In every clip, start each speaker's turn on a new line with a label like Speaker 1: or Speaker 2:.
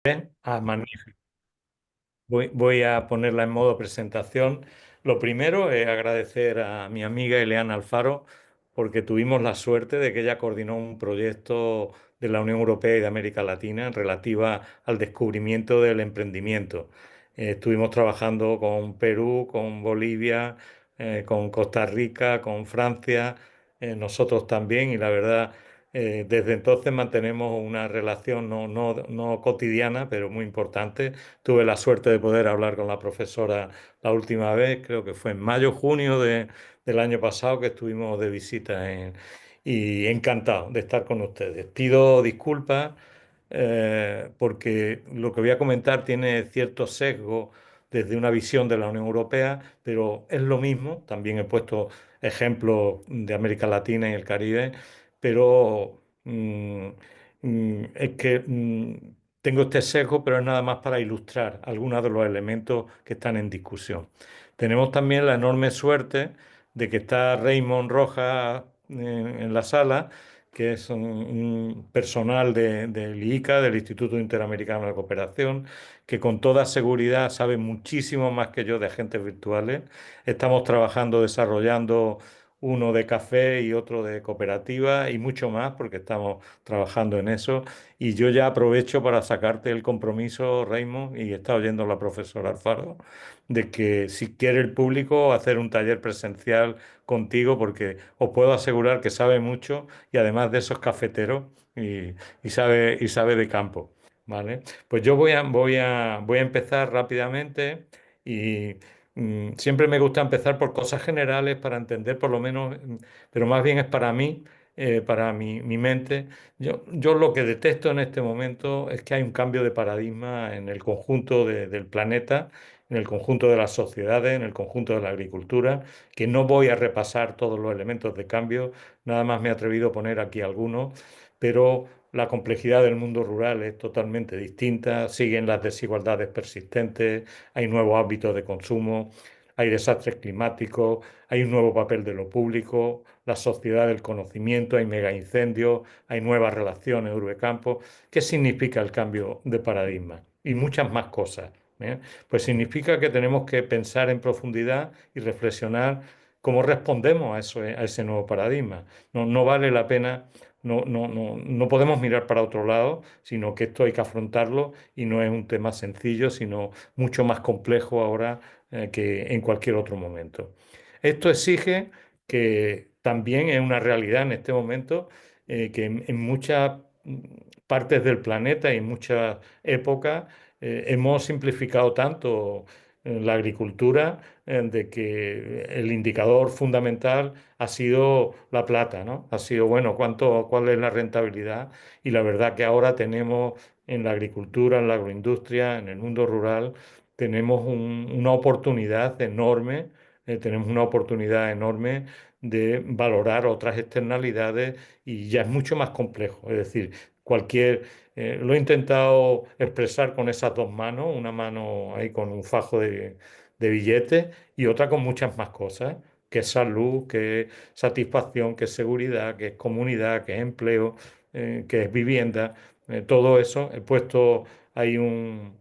Speaker 1: Magnífico. Voy a ponerla en modo presentación. Lo primero es agradecer a mi amiga Eleana Alfaro porque tuvimos la suerte de que ella coordinó un proyecto de la Unión Europea y de América Latina en relativa al descubrimiento del emprendimiento. Estuvimos trabajando con Perú, con Bolivia, con Costa Rica, con Francia, nosotros también, y la verdad, desde entonces mantenemos una relación no cotidiana, pero muy importante. Tuve la suerte de poder hablar con la profesora la última vez, creo que fue en mayo, junio del año pasado que estuvimos de visita y encantado de estar con ustedes. Pido disculpas porque lo que voy a comentar tiene cierto sesgo desde una visión de la Unión Europea, pero es lo mismo. También he puesto ejemplos de América Latina y el Caribe, pero es que tengo este sesgo, pero es nada más para ilustrar algunos de los elementos que están en discusión. Tenemos también la enorme suerte de que está Raymond Rojas en la sala, que es un personal del IICA, del Instituto Interamericano de Cooperación, que con toda seguridad sabe muchísimo más que yo de agentes virtuales. Estamos trabajando, desarrollando uno de café y otro de cooperativa y mucho más porque estamos trabajando en eso. Y yo ya aprovecho para sacarte el compromiso, Raymond, y está oyendo la profesora Alfaro, de que si quiere el público hacer un taller presencial contigo, porque os puedo asegurar que sabe mucho y además de eso es cafetero y sabe de campo. ¿Vale? Pues yo voy a empezar rápidamente y siempre me gusta empezar por cosas generales para entender por lo menos, pero más bien es para mí, para mi mente. Yo lo que detesto en este momento es que hay un cambio de paradigma en el conjunto del planeta, en el conjunto de las sociedades, en el conjunto de la agricultura, que no voy a repasar todos los elementos de cambio, nada más me he atrevido a poner aquí algunos, pero la complejidad del mundo rural es totalmente distinta, siguen las desigualdades persistentes, hay nuevos hábitos de consumo, hay desastres climáticos, hay un nuevo papel de lo público, la sociedad del conocimiento, hay megaincendios, hay nuevas relaciones urbe-campo. ¿Qué significa el cambio de paradigma? Y muchas más cosas. ¿Eh? Pues significa que tenemos que pensar en profundidad y reflexionar cómo respondemos a ese nuevo paradigma. No vale la pena, no podemos mirar para otro lado, sino que esto hay que afrontarlo y no es un tema sencillo, sino mucho más complejo ahora que en cualquier otro momento. Esto exige que también es una realidad en este momento que en muchas partes del planeta y en muchas épocas hemos simplificado tanto la agricultura de que el indicador fundamental ha sido la plata, ¿no? Ha sido, bueno, cuál es la rentabilidad y la verdad que ahora tenemos en la agricultura, en la agroindustria, en el mundo rural, tenemos una oportunidad enorme, tenemos una oportunidad enorme de valorar otras externalidades y ya es mucho más complejo. Es decir, lo he intentado expresar con esas dos manos, una mano ahí con un fajo de billetes y otra con muchas más cosas, que es salud, que es satisfacción, que es seguridad, que es comunidad, que es empleo, que es vivienda. Todo eso he puesto ahí mm,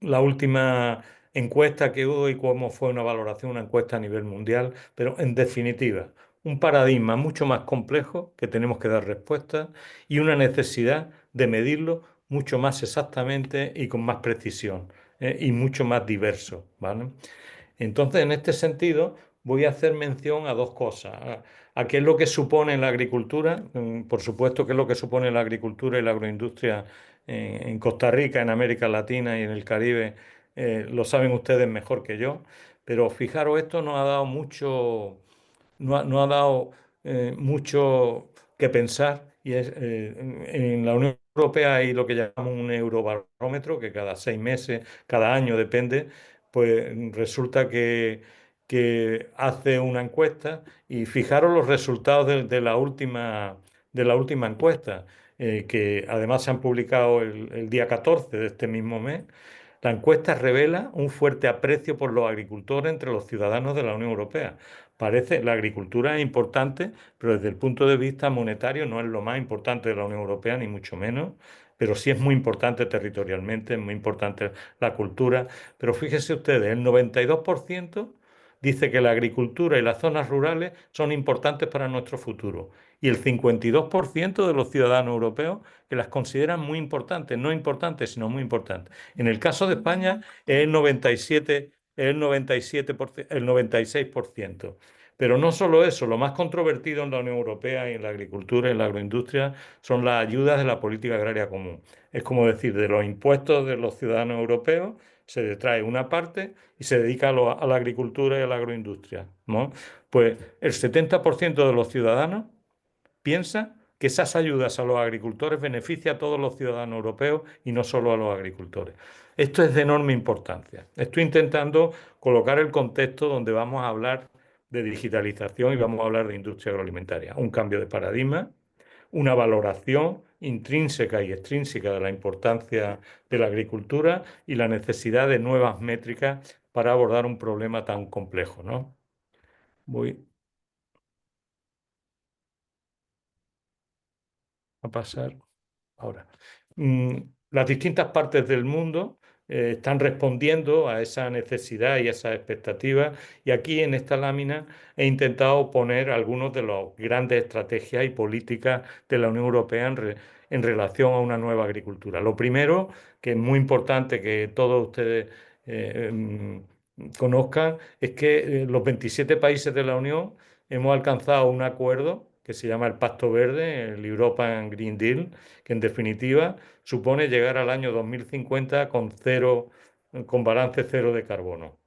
Speaker 1: la última encuesta que hubo y cómo fue una valoración, una encuesta a nivel mundial, pero en definitiva, un paradigma mucho más complejo que tenemos que dar respuesta y una necesidad de medirlo mucho más exactamente y con más precisión, y mucho más diverso, ¿vale? Entonces, en este sentido, voy a hacer mención a dos cosas. A qué es lo que supone la agricultura, por supuesto, qué es lo que supone la agricultura y la agroindustria en Costa Rica, en América Latina y en el Caribe, lo saben ustedes mejor que yo, pero fijaros, esto nos ha dado mucho, no ha dado mucho que pensar y en la Unión Europea hay lo que llamamos un eurobarómetro que cada 6 meses, cada año depende, pues resulta que hace una encuesta y fijaros los resultados de la última encuesta, que además se han publicado el día 14 de este mismo mes. La encuesta revela un fuerte aprecio por los agricultores entre los ciudadanos de la Unión Europea. Parece, la agricultura es importante, pero desde el punto de vista monetario no es lo más importante de la Unión Europea, ni mucho menos. pero sí es muy importante territorialmente, es muy importante la cultura. Pero fíjense ustedes, el 92% dice que la agricultura y las zonas rurales son importantes para nuestro futuro. Y el 52% de los ciudadanos europeos que las consideran muy importantes, no importantes, sino muy importantes. En el caso de España es el 97, es el 97%, el 96%. Pero no solo eso, lo más controvertido en la Unión Europea y en la agricultura y en la agroindustria son las ayudas de la política agraria común. Es como decir, de los impuestos de los ciudadanos europeos se detrae una parte y se dedica a la agricultura y a la agroindustria, ¿no? Pues el 70% de los ciudadanos piensa que esas ayudas a los agricultores beneficia a todos los ciudadanos europeos y no solo a los agricultores. Esto es de enorme importancia. Estoy intentando colocar el contexto donde vamos a hablar de digitalización y vamos a hablar de industria agroalimentaria. Un cambio de paradigma, una valoración intrínseca y extrínseca de la importancia de la agricultura y la necesidad de nuevas métricas para abordar un problema tan complejo, ¿no? Voy a pasar. Ahora, mm, las distintas partes del mundo están respondiendo a esa necesidad y a esas expectativas y aquí en esta lámina he intentado poner algunos de las grandes estrategias y políticas de la Unión Europea en relación a una nueva agricultura. Lo primero, que es muy importante que todos ustedes conozcan, es que los 27 países de la Unión hemos alcanzado un acuerdo que se llama el Pacto Verde, el European Green Deal, que en definitiva supone llegar al año 2050 con cero, con balance cero de carbono.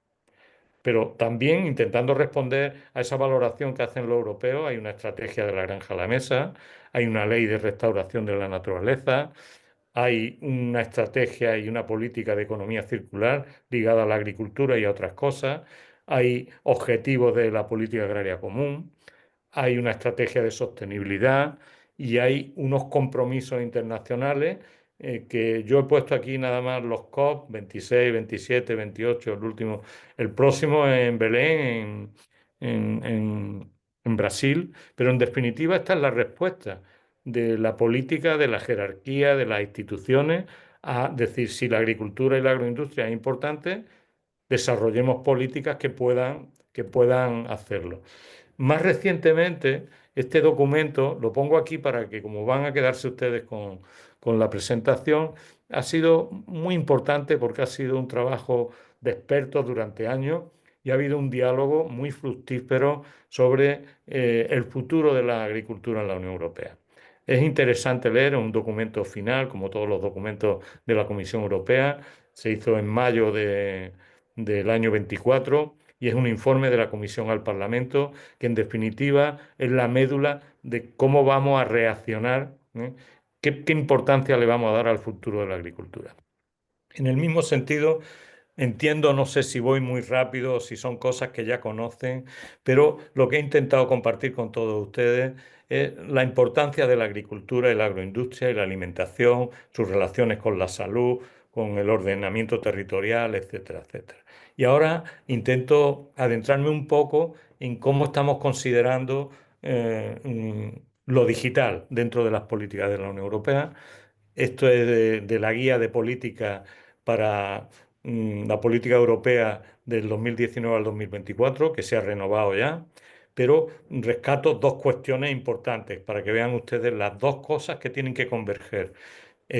Speaker 1: Pero también intentando responder a esa valoración que hacen los europeos, hay una estrategia de la granja a la mesa, hay una ley de restauración de la naturaleza, hay una estrategia y una política de economía circular ligada a la agricultura y a otras cosas, hay objetivos de la política agraria común, hay una estrategia de sostenibilidad y hay unos compromisos internacionales que yo he puesto aquí nada más los COP 26, 27, 28, el último, el próximo en Belén, en, en- en Brasil, pero en definitiva esta es la respuesta de la política, de la jerarquía, de las instituciones, a decir si la agricultura y la agroindustria es importante, desarrollemos políticas que puedan hacerlo. Más recientemente, este documento, lo pongo aquí para que, como van a quedarse ustedes con la presentación, ha sido muy importante porque ha sido un trabajo de expertos durante años y ha habido un diálogo muy fructífero sobre el futuro de la agricultura en la Unión Europea. Es interesante leer un documento final, como todos los documentos de la Comisión Europea. Se hizo en mayo del año 24 y es un informe de la Comisión al Parlamento que en definitiva es la médula de cómo vamos a reaccionar, ¿eh? ¿Qué importancia le vamos a dar al futuro de la agricultura? En el mismo sentido, entiendo, no sé si voy muy rápido o si son cosas que ya conocen, pero lo que he intentado compartir con todos ustedes es la importancia de la agricultura y la agroindustria y la alimentación, sus relaciones con la salud, con el ordenamiento territorial, etcétera, etcétera. Y ahora intento adentrarme un poco en cómo estamos considerando lo digital dentro de las políticas de la Unión Europea. Esto es de la guía de política para la política europea del 2019 al 2024, que se ha renovado ya, pero rescato dos cuestiones importantes para que vean ustedes las dos cosas que tienen que converger.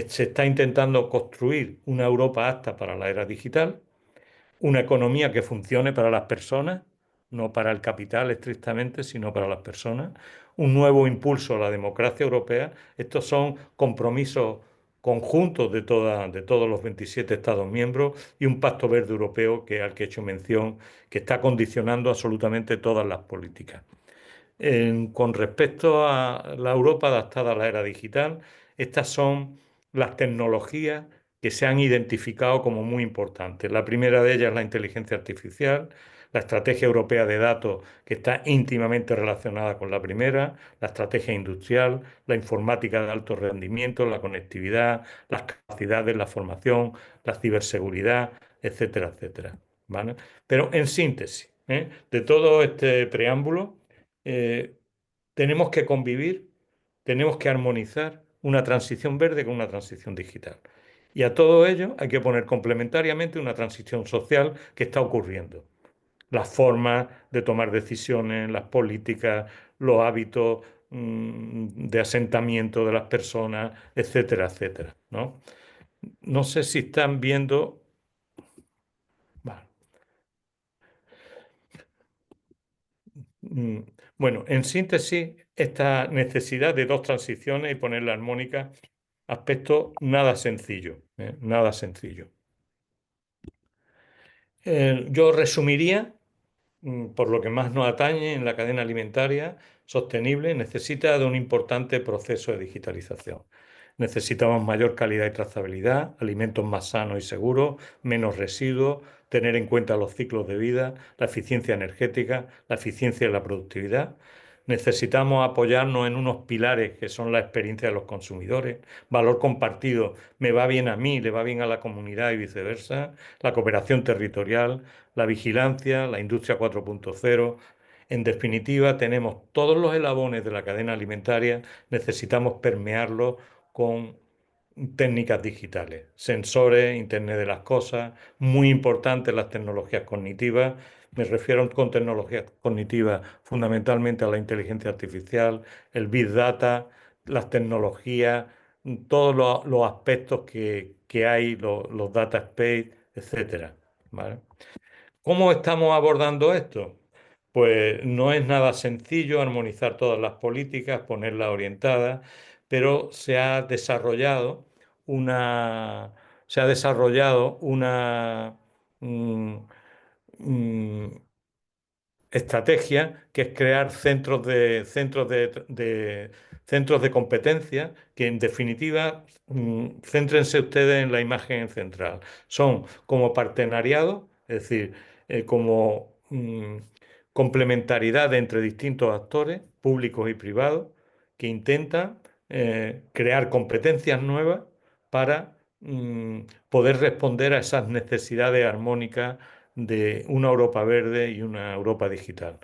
Speaker 1: Se está intentando construir una Europa apta para la era digital, una economía que funcione para las personas, no para el capital estrictamente, sino para las personas, un nuevo impulso a la democracia europea. Estos son compromisos conjuntos de todos los 27 Estados miembros y un pacto verde europeo al que he hecho mención, que está condicionando absolutamente todas las políticas. Con respecto a la Europa adaptada a la era digital, estas son las tecnologías que se han identificado como muy importantes. La primera de ellas es la inteligencia artificial, la estrategia europea de datos, que está íntimamente relacionada con la primera, la estrategia industrial, la informática de alto rendimiento, la conectividad, las capacidades, la formación, la ciberseguridad, etcétera, etcétera. ¿Vale? Pero en síntesis, de todo este preámbulo, eh, tenemos que convivir, tenemos que armonizar, una transición verde con una transición digital. Y a todo ello hay que poner complementariamente una transición social que está ocurriendo. Las formas de tomar decisiones, las políticas, los hábitos de asentamiento de las personas, etcétera, etcétera, ¿no? No sé si están viendo. Vale. Mm, Bueno, en síntesis, esta necesidad de dos transiciones y ponerla armónica, aspecto nada sencillo, ¿eh? Nada sencillo. Yo resumiría, por lo que más nos atañe en la cadena alimentaria sostenible, necesita de un importante proceso de digitalización. Necesitamos mayor calidad y trazabilidad, alimentos más sanos y seguros, menos residuos, tener en cuenta los ciclos de vida, la eficiencia energética, la eficiencia de la productividad. Necesitamos apoyarnos en unos pilares que son la experiencia de los consumidores, valor compartido, me va bien a mí, le va bien a la comunidad y viceversa, la cooperación territorial, la vigilancia, la industria 4.0. En definitiva, tenemos todos los eslabones de la cadena alimentaria, necesitamos permearlos con técnicas digitales, sensores, Internet de las cosas, muy importantes las tecnologías cognitivas. Me refiero con tecnologías cognitivas fundamentalmente a la inteligencia artificial, el Big Data, las tecnologías, todos los aspectos que hay, los data space, etcétera. ¿Vale? ¿Cómo estamos abordando esto? Pues no es nada sencillo armonizar todas las políticas, ponerlas orientadas, pero una, se ha desarrollado una mm, mm, estrategia, que es crear centros de competencia, que en definitiva, céntrense ustedes en la imagen central. Son como partenariados, es decir, como complementariedad entre distintos actores, públicos y privados, que intentan crear competencias nuevas para poder responder a esas necesidades armónicas de una Europa verde y una Europa digital.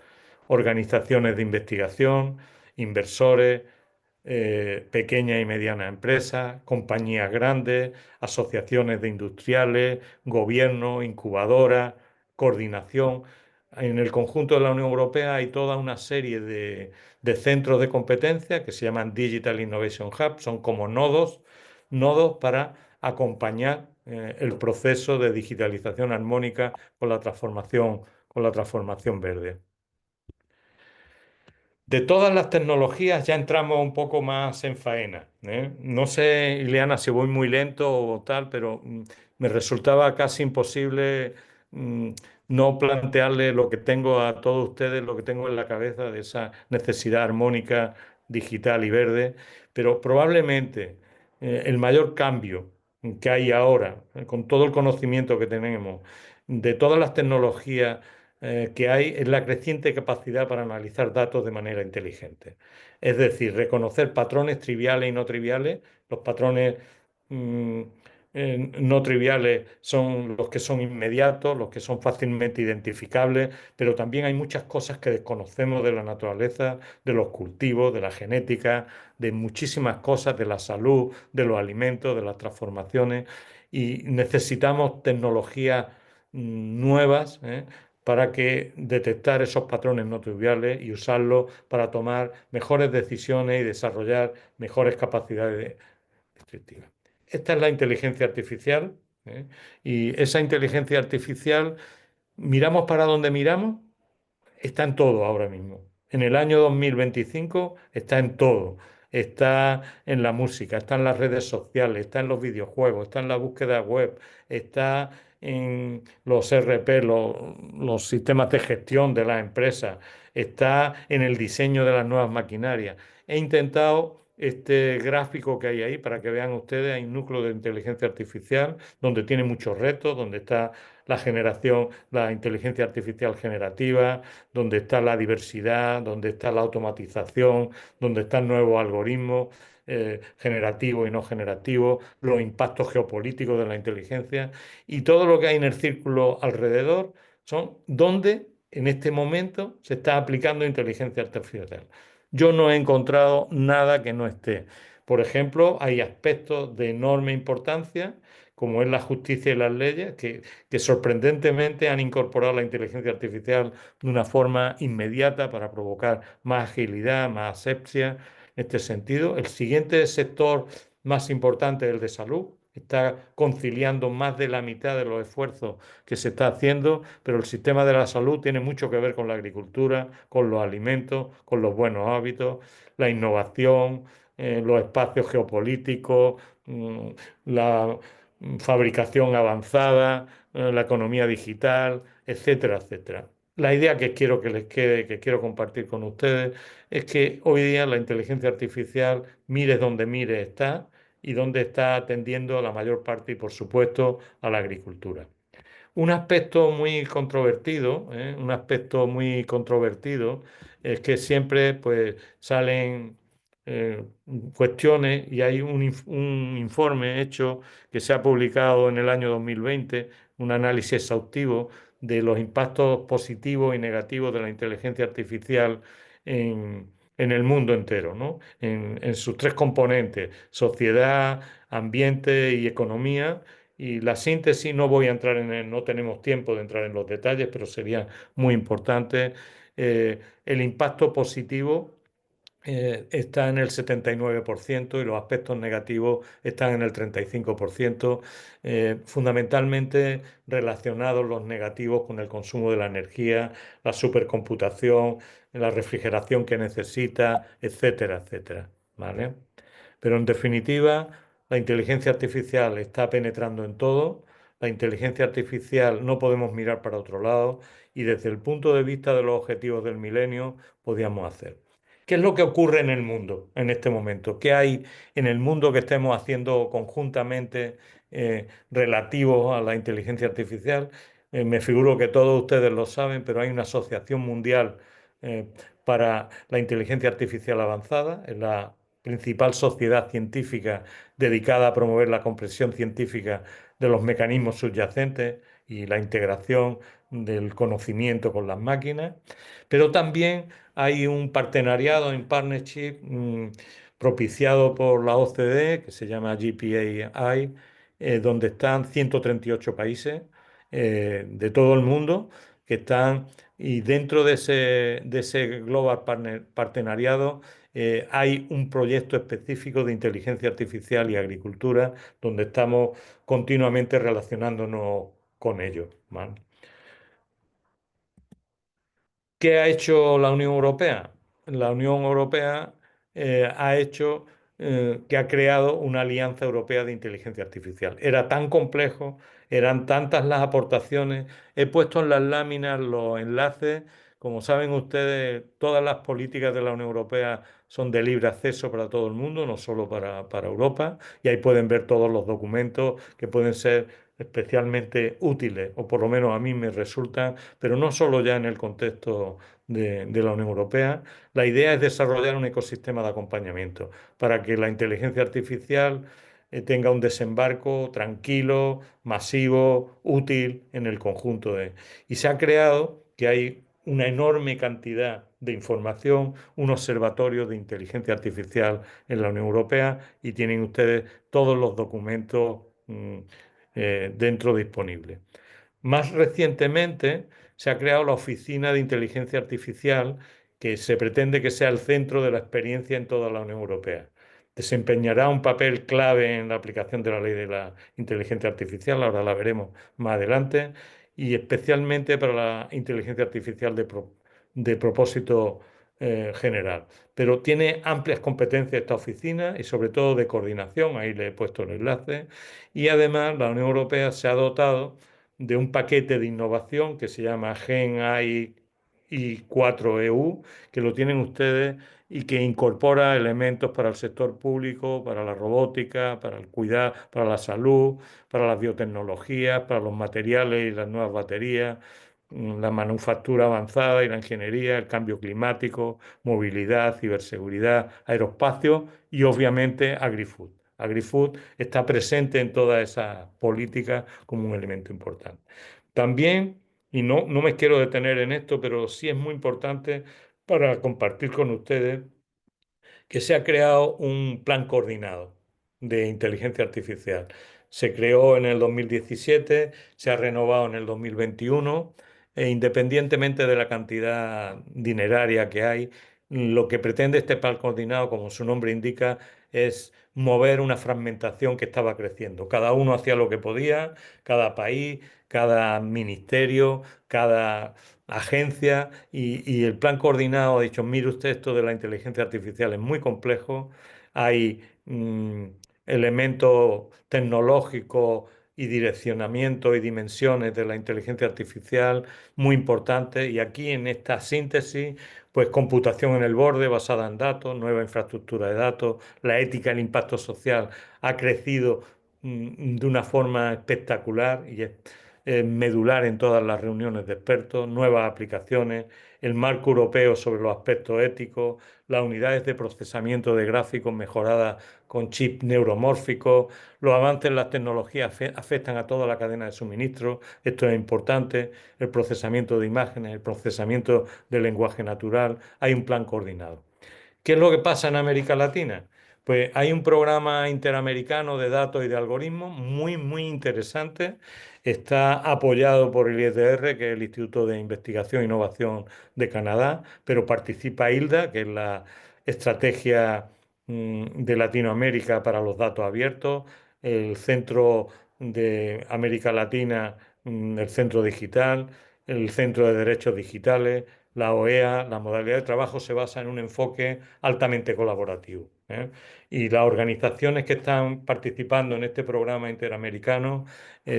Speaker 1: Organizaciones de investigación, inversores, pequeñas y medianas empresas, compañías grandes, asociaciones de industriales, gobiernos, incubadoras, coordinación. En el conjunto de la Unión Europea hay toda una serie de centros de competencia que se llaman Digital Innovation Hub, son como nodos para acompañar el proceso de digitalización armónica con la transformación verde. De todas las tecnologías ya entramos un poco más en faena, ¿eh? No sé, Ileana, si voy muy lento o tal, pero me resultaba casi imposible mm, no plantearle lo que tengo a todos ustedes, lo que tengo en la cabeza de esa necesidad armónica digital y verde, pero probablemente el mayor cambio que hay ahora, con todo el conocimiento que tenemos de todas las tecnologías que hay es la creciente capacidad para analizar datos de manera inteligente. Es decir, reconocer patrones triviales y no triviales. Los patrones mm, no triviales son los que son inmediatos, los que son fácilmente identificables, pero también hay muchas cosas que desconocemos de la naturaleza, de los cultivos, de la genética, de muchísimas cosas, de la salud, de los alimentos, de las transformaciones, y necesitamos tecnologías nuevas, para que detectar esos patrones no triviales y usarlos para tomar mejores decisiones y desarrollar mejores capacidades descriptivas. Esta es la inteligencia artificial, ¿eh? Y esa inteligencia artificial, miramos para donde miramos, está en todo ahora mismo. En el año 2025 está en todo. Está en la música, está en las redes sociales, está en los videojuegos, está en la búsqueda web, está en los RP, los sistemas de gestión de las empresas, está en el diseño de las nuevas maquinarias. He intentado este gráfico que hay ahí para que vean ustedes, hay un núcleo de inteligencia artificial donde tiene muchos retos, donde está la generación, la inteligencia artificial generativa, donde está la diversidad, donde está la automatización, donde están nuevos algoritmos generativos y no generativos, los impactos geopolíticos de la inteligencia y todo lo que hay en el círculo alrededor son donde en este momento se está aplicando inteligencia artificial. Yo no he encontrado nada que no esté. Por ejemplo, hay aspectos de enorme importancia, como es la justicia y las leyes, que sorprendentemente han incorporado la inteligencia artificial de una forma inmediata para provocar más agilidad, más asepsia. En este sentido, el siguiente sector más importante es el de salud. Está conciliando más de la mitad de los esfuerzos que se está haciendo, pero el sistema de la salud tiene mucho que ver con la agricultura, con los alimentos, con los buenos hábitos, la innovación, los espacios geopolíticos, la fabricación avanzada, la economía digital, etcétera, etcétera. La idea que quiero que les quede, que quiero compartir con ustedes, es que hoy día la inteligencia artificial, mire donde mire, está y donde está atendiendo a la mayor parte y, por supuesto, a la agricultura. Un aspecto muy controvertido, un aspecto muy controvertido es que siempre pues salen eh, cuestiones y hay un informe hecho que se ha publicado en el año 2020, un análisis exhaustivo de los impactos positivos y negativos de la inteligencia artificial en el mundo entero, ¿no? En sus tres componentes, sociedad, ambiente y economía. Y la síntesis, no voy a entrar no tenemos tiempo de entrar en los detalles, pero sería muy importante. El impacto positivo está en el 79% y los aspectos negativos están en el 35%, fundamentalmente relacionados los negativos con el consumo de la energía, la supercomputación, la refrigeración que necesita, etcétera, etcétera. ¿Vale? Pero en definitiva, la inteligencia artificial está penetrando en todo. La inteligencia artificial no podemos mirar para otro lado y desde el punto de vista de los objetivos del milenio podíamos hacer. ¿Qué es lo que ocurre en el mundo en este momento? ¿Qué hay en el mundo que estemos haciendo conjuntamente relativo a la inteligencia artificial? Me figuro que todos ustedes lo saben, pero hay una asociación mundial eh, para la inteligencia artificial avanzada, es la principal sociedad científica dedicada a promover la comprensión científica de los mecanismos subyacentes y la integración del conocimiento con las máquinas, pero también hay un partenariado en partnership propiciado por la OCDE que se llama GPAI, donde están 138 países de todo el mundo que están, y dentro de ese Global Partenariado hay un proyecto específico de inteligencia artificial y agricultura donde estamos continuamente relacionándonos con ellos. ¿Vale? ¿Qué ha hecho la Unión Europea? La Unión Europea ha hecho que ha creado una Alianza Europea de Inteligencia Artificial. Era tan complejo, eran tantas las aportaciones. He puesto en las láminas los enlaces. Como saben ustedes, todas las políticas de la Unión Europea son de libre acceso para todo el mundo, no solo para Europa, y ahí pueden ver todos los documentos que pueden ser especialmente útiles, o por lo menos a mí me resultan, pero no solo ya en el contexto de la Unión Europea. La idea es desarrollar un ecosistema de acompañamiento para que la inteligencia artificial tenga un desembarco tranquilo, masivo, útil en el conjunto de... Y se ha creado que hay una enorme cantidad de información, un observatorio de inteligencia artificial en la Unión Europea y tienen ustedes todos los documentos dentro disponibles. Más recientemente se ha creado la Oficina de Inteligencia Artificial, que se pretende que sea el centro de la experiencia en toda la Unión Europea. Desempeñará un papel clave en la aplicación de la ley de la inteligencia artificial, ahora la veremos más adelante, y especialmente para la inteligencia artificial de propósito general. Pero tiene amplias competencias esta oficina y sobre todo de coordinación, ahí le he puesto el enlace, y además la Unión Europea se ha dotado de un paquete de innovación que se llama Gen AI y 4 EU, que lo tienen ustedes y que incorpora elementos para el sector público, para la robótica, para el cuidado, para la salud, para las biotecnologías, para los materiales y las nuevas baterías, la manufactura avanzada y la ingeniería, el cambio climático, movilidad, ciberseguridad, aeroespacio y obviamente agrifood. Agrifood está presente en todas esas políticas como un elemento importante. También, y no me quiero detener en esto, pero sí es muy importante para compartir con ustedes que se ha creado un plan coordinado de inteligencia artificial. Se creó en el 2017, se ha renovado en el 2021 e independientemente de la cantidad dineraria que hay, lo que pretende este plan coordinado, como su nombre indica, es mover una fragmentación que estaba creciendo. Cada uno hacía lo que podía, cada país, cada ministerio, cada agencia y el plan coordinado ha dicho, mire usted, esto de la inteligencia artificial es muy complejo, hay elementos tecnológicos y direccionamiento y dimensiones de la inteligencia artificial muy importantes y aquí en esta síntesis, pues computación en el borde basada en datos, nueva infraestructura de datos, la ética, el impacto social ha crecido de una forma espectacular y es medular en todas las reuniones de expertos, nuevas aplicaciones, el marco europeo sobre los aspectos éticos, las unidades de procesamiento de gráficos mejoradas con chips neuromórficos, los avances en las tecnologías afectan a toda la cadena de suministro, esto es importante, el procesamiento de imágenes, el procesamiento del lenguaje natural, hay un plan coordinado. ¿Qué es lo que pasa en América Latina? Pues hay un programa interamericano de datos y de algoritmos muy interesante. Está apoyado por el IETR, que es el Instituto de Investigación e Innovación de Canadá, pero participa ILDA, que es la estrategia de Latinoamérica para los datos abiertos, el Centro de América Latina, el Centro Digital, el Centro de Derechos Digitales, la OEA. La modalidad de trabajo se basa en un enfoque altamente colaborativo, ¿eh? Y las organizaciones que están participando en este programa interamericano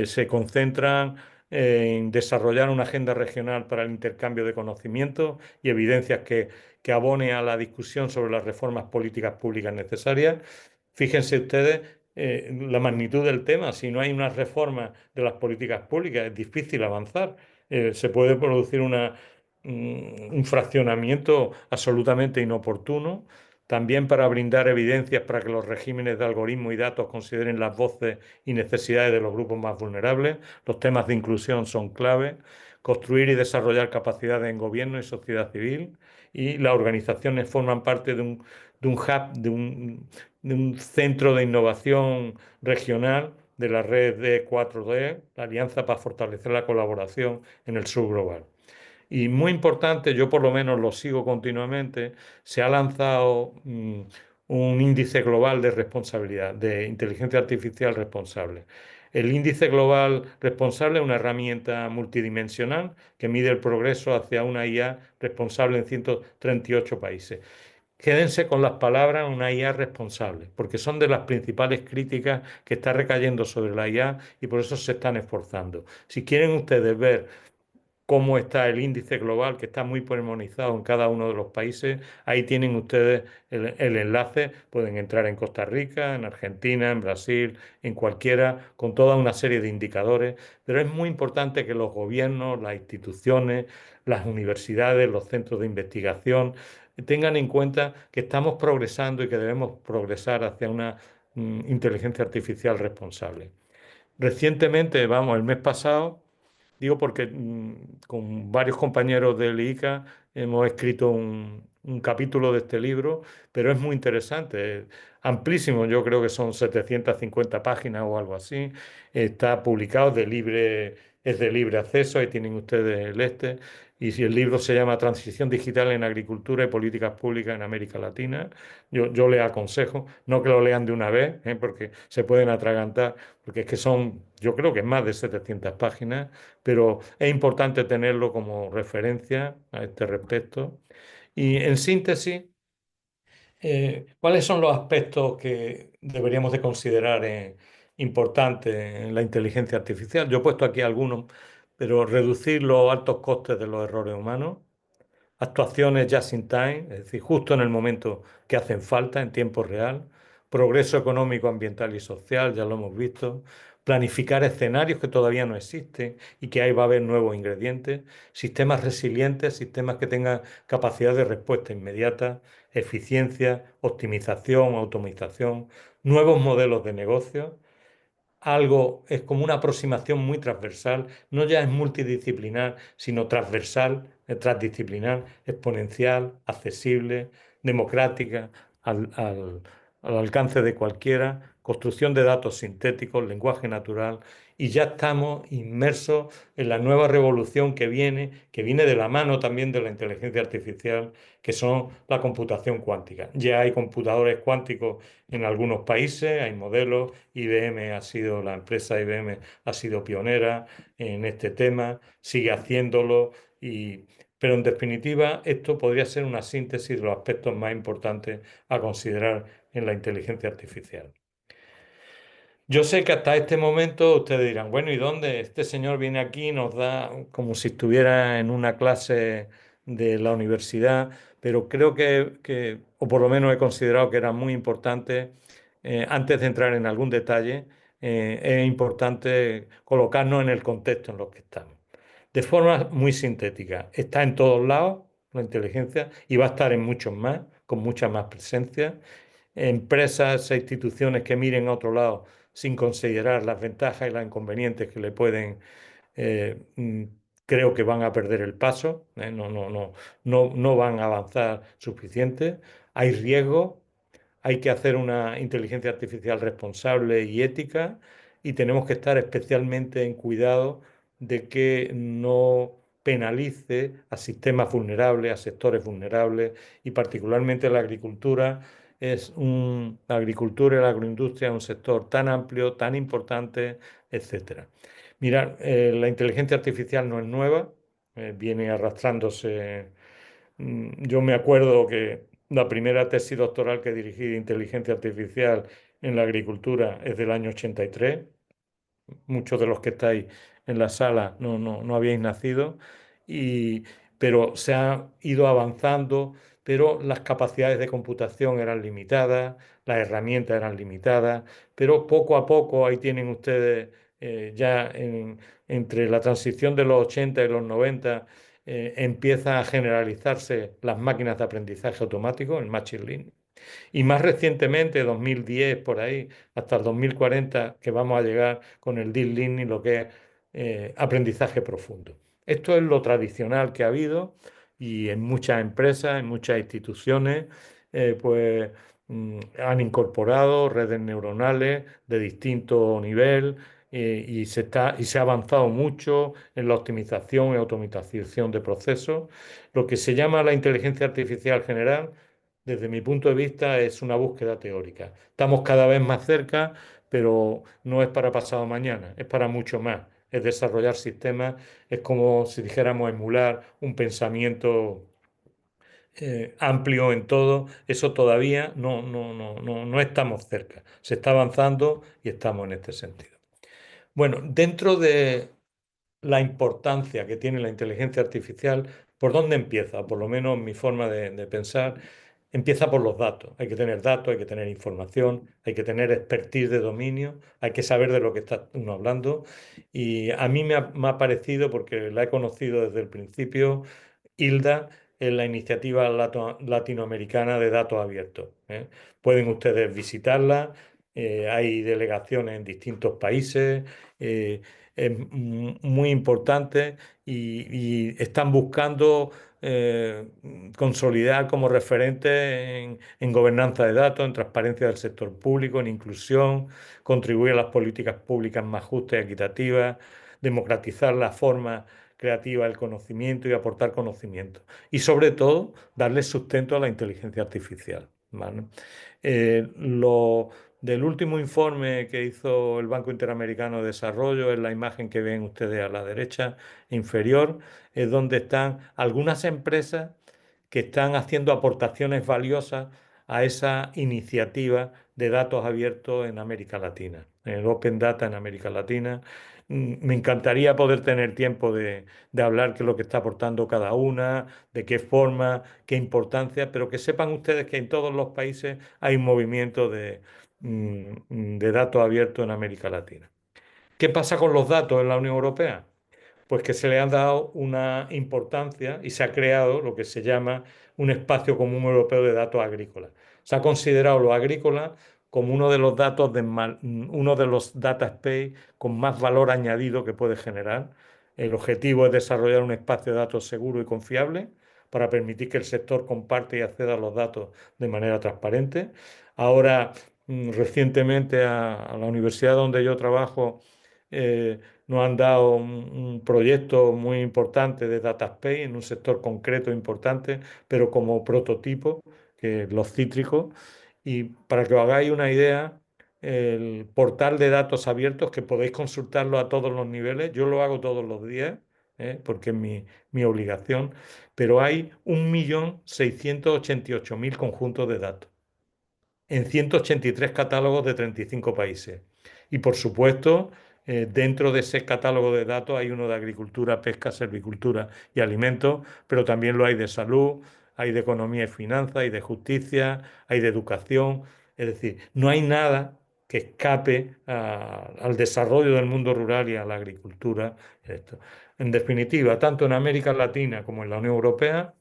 Speaker 1: se concentran en desarrollar una agenda regional para el intercambio de conocimientos y evidencias que abone a la discusión sobre las reformas políticas públicas necesarias. Fíjense ustedes la magnitud del tema. Si no hay una reforma de las políticas públicas, es difícil avanzar. Se puede producir un fraccionamiento absolutamente inoportuno. También para brindar evidencias para que los regímenes de algoritmos y datos consideren las voces y necesidades de los grupos más vulnerables. Los temas de inclusión son clave. Construir y desarrollar capacidades en gobierno y sociedad civil. Y las organizaciones forman parte de un hub, de un centro de innovación regional de la red D4D, la Alianza para Fortalecer la Colaboración en el Sur Global. Y muy importante, yo por lo menos lo sigo continuamente, se ha lanzado un índice global de responsabilidad, de inteligencia artificial responsable. El índice global responsable es una herramienta multidimensional que mide el progreso hacia una IA responsable en 138 países. Quédense con las palabras una IA responsable, porque son de las principales críticas que está recayendo sobre la IA y por eso se están esforzando. Si quieren ustedes ver cómo está el índice global, que está muy pormenorizado en cada uno de los países. Ahí tienen ustedes el enlace, pueden entrar en Costa Rica, en Argentina, en Brasil, en cualquiera, con toda una serie de indicadores, pero es muy importante que los gobiernos, las instituciones, las universidades, los centros de investigación, tengan en cuenta que estamos progresando y que debemos progresar hacia una inteligencia artificial responsable. Recientemente, vamos, el mes pasado, digo porque con varios compañeros del ICA hemos escrito un capítulo de este libro, pero es muy interesante, es amplísimo, yo creo que son 750 páginas o algo así. Está publicado es de libre acceso, ahí tienen ustedes el este. Y si el libro se llama Transición Digital en Agricultura y Políticas Públicas en América Latina, yo les aconsejo, no que lo lean de una vez, porque se pueden atragantar, porque es que son, yo creo que más de 700 páginas, pero es importante tenerlo como referencia a este respecto. Y en síntesis, ¿cuáles son los aspectos que deberíamos de considerar importantes en la inteligencia artificial? Yo he puesto aquí algunos, pero reducir los altos costes de los errores humanos, actuaciones just in time, es decir, justo en el momento que hacen falta, en tiempo real, progreso económico, ambiental y social, ya lo hemos visto, planificar escenarios que todavía no existen y que ahí va a haber nuevos ingredientes, sistemas resilientes, sistemas que tengan capacidad de respuesta inmediata, eficiencia, optimización, automatización, nuevos modelos de negocio. Algo es como una aproximación muy transversal, no ya es multidisciplinar, sino transversal, transdisciplinar, exponencial, accesible, democrática, al alcance de cualquiera, construcción de datos sintéticos, lenguaje natural, y ya estamos inmersos en la nueva revolución que viene de la mano también de la inteligencia artificial, que son la computación cuántica. Ya hay computadores cuánticos en algunos países, hay modelos, IBM ha sido, la empresa IBM ha sido pionera en este tema, sigue haciéndolo, pero en definitiva esto podría ser una síntesis de los aspectos más importantes a considerar en la inteligencia artificial. Yo sé que hasta este momento ustedes dirán, bueno, ¿y dónde? Este señor viene aquí y nos da como si estuviera en una clase de la universidad, pero creo o por lo menos he considerado que era muy importante, antes de entrar en algún detalle, es importante colocarnos en el contexto en el que estamos. De forma muy sintética, está en todos lados la inteligencia y va a estar en muchos más, con mucha más presencia empresas e instituciones que miren a otro lado sin considerar las ventajas y los inconvenientes que le pueden, eh, mm, creo que van a perder el paso, no van a avanzar suficiente. Hay riesgo, hay que hacer una inteligencia artificial responsable y ética y tenemos que estar especialmente en cuidado de que no penalice a sistemas vulnerables, a sectores vulnerables y particularmente la agricultura. La agricultura y la agroindustria es un sector tan amplio, tan importante, etcétera. Mira, la inteligencia artificial no es nueva, viene arrastrándose. Yo me acuerdo que la primera tesis doctoral que dirigí de inteligencia artificial en la agricultura es del año 83. Muchos de los que estáis en la sala no habíais nacido, y, pero se ha ido avanzando, pero las capacidades de computación eran limitadas, las herramientas eran limitadas, pero poco a poco ahí tienen ustedes entre la transición de los 80 y los 90 empieza a generalizarse las máquinas de aprendizaje automático, el machine learning. Y más recientemente, 2010 por ahí, hasta el 2040, que vamos a llegar con el deep learning, lo que es aprendizaje profundo. Esto es lo tradicional que ha habido y en muchas empresas, en muchas instituciones, pues han incorporado redes neuronales de distinto nivel y se ha avanzado mucho en la optimización y automatización de procesos. Lo que se llama la inteligencia artificial general desde mi punto de vista, es una búsqueda teórica. Estamos cada vez más cerca, pero no es para pasado mañana, es para mucho más. Es desarrollar sistemas, es como si dijéramos emular un pensamiento amplio en todo. Eso todavía no estamos cerca. Se está avanzando y estamos en este sentido. Bueno, dentro de la importancia que tiene la inteligencia artificial, ¿por dónde empieza? Por lo menos mi forma de pensar, empieza por los datos. Hay que tener datos, hay que tener información, hay que tener expertise de dominio, hay que saber de lo que está uno hablando. Y a mí me ha parecido, porque la he conocido desde el principio, Hilda, en la iniciativa latinoamericana de datos abiertos. ¿Eh? Pueden ustedes visitarla, hay delegaciones en distintos países. Es muy importante y están buscando consolidar como referente en gobernanza de datos, en transparencia del sector público, en inclusión, contribuir a las políticas públicas más justas y equitativas, democratizar la forma creativa del conocimiento y aportar conocimiento. Y sobre todo, darle sustento a la inteligencia artificial. ¿Vale? Lo del último informe que hizo el Banco Interamericano de Desarrollo, es la imagen que ven ustedes a la derecha inferior, es donde están algunas empresas que están haciendo aportaciones valiosas a esa iniciativa de datos abiertos en América Latina, en el Open Data en América Latina. Me encantaría poder tener tiempo de hablar qué es lo que está aportando cada una, de qué forma, qué importancia, pero que sepan ustedes que en todos los países hay un movimiento de datos abiertos en América Latina. ¿Qué pasa con los datos en la Unión Europea? Pues que se le ha dado una importancia y se ha creado lo que se llama un espacio común europeo de datos agrícolas. Se ha considerado lo agrícola como uno de los uno de los data space con más valor añadido que puede generar. El objetivo es desarrollar un espacio de datos seguro y confiable para permitir que el sector comparte y acceda a los datos de manera transparente. Ahora, recientemente a la universidad donde yo trabajo, nos han dado un proyecto muy importante de Data Space en un sector concreto importante, pero como prototipo, que es los cítricos. Y para que os hagáis una idea, el portal de datos abiertos, que podéis consultarlo a todos los niveles, yo lo hago todos los días, porque es mi obligación, pero hay 1.688.000 conjuntos de datos en 183 catálogos de 35 países. Y por supuesto, dentro de ese catálogo de datos hay uno de agricultura, pesca, silvicultura y alimentos, pero también lo hay de salud, hay de economía y finanzas, hay de justicia, hay de educación. Es decir, no hay nada que escape al desarrollo del mundo rural y a la agricultura. Esto. En definitiva, tanto en América Latina como en la Unión Europea,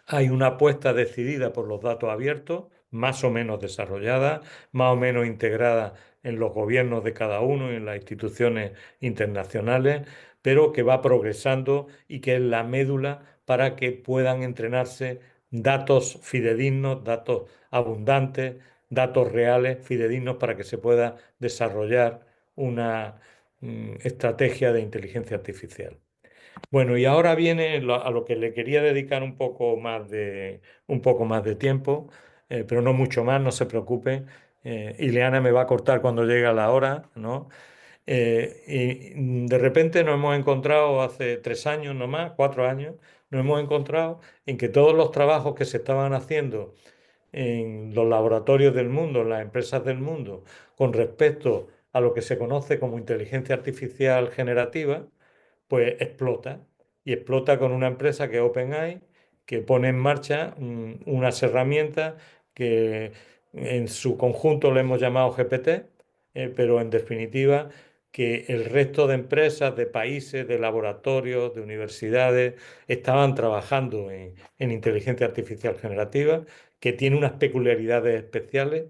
Speaker 1: hay una apuesta decidida por los datos abiertos, más o menos desarrollada, más o menos integrada en los gobiernos de cada uno y en las instituciones internacionales, pero que va progresando y que es la médula para que puedan entrenarse datos fidedignos, datos abundantes, datos reales, fidedignos, para que se pueda desarrollar una estrategia de inteligencia artificial. Bueno, y ahora viene a lo que le quería dedicar un poco más de tiempo, pero no mucho más, no se preocupe. Ileana me va a cortar cuando llegue la hora, ¿no? Y de repente nos hemos encontrado hace 3 años, no más, 4 años, nos hemos encontrado en que todos los trabajos que se estaban haciendo en los laboratorios del mundo, en las empresas del mundo, con respecto a lo que se conoce como inteligencia artificial generativa, pues explota. Y explota con una empresa que es OpenAI, que pone en marcha unas herramientas que en su conjunto le hemos llamado GPT, pero en definitiva que el resto de empresas, de países, de laboratorios, de universidades, estaban trabajando en inteligencia artificial generativa, que tiene unas peculiaridades especiales.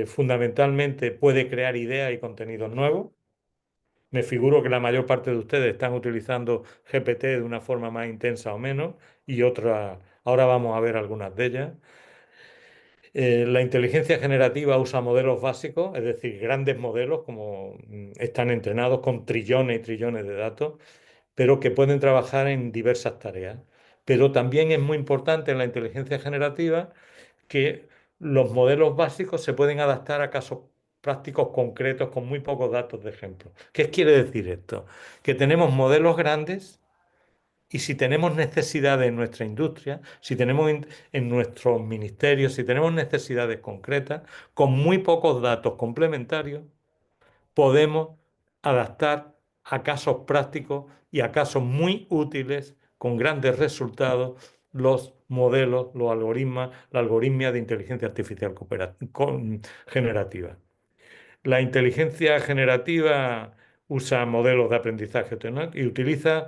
Speaker 1: Fundamentalmente puede crear ideas y contenidos nuevos. Me figuro que la mayor parte de ustedes están utilizando GPT de una forma más intensa o menos, y otras, ahora vamos a ver algunas de ellas. La inteligencia generativa usa modelos básicos, es decir, grandes modelos como están entrenados con trillones y trillones de datos, pero que pueden trabajar en diversas tareas. Pero también es muy importante en la inteligencia generativa que los modelos básicos se pueden adaptar a casos prácticos concretos con muy pocos datos de ejemplo. ¿Qué quiere decir esto? Que tenemos modelos grandes, y si tenemos necesidades en nuestra industria, si tenemos en nuestros ministerios, si tenemos necesidades concretas, con muy pocos datos complementarios, podemos adaptar a casos prácticos y a casos muy útiles, con grandes resultados, los modelos, los algoritmos, la algoritmia de inteligencia artificial generativa. La inteligencia generativa usa modelos de aprendizaje y utiliza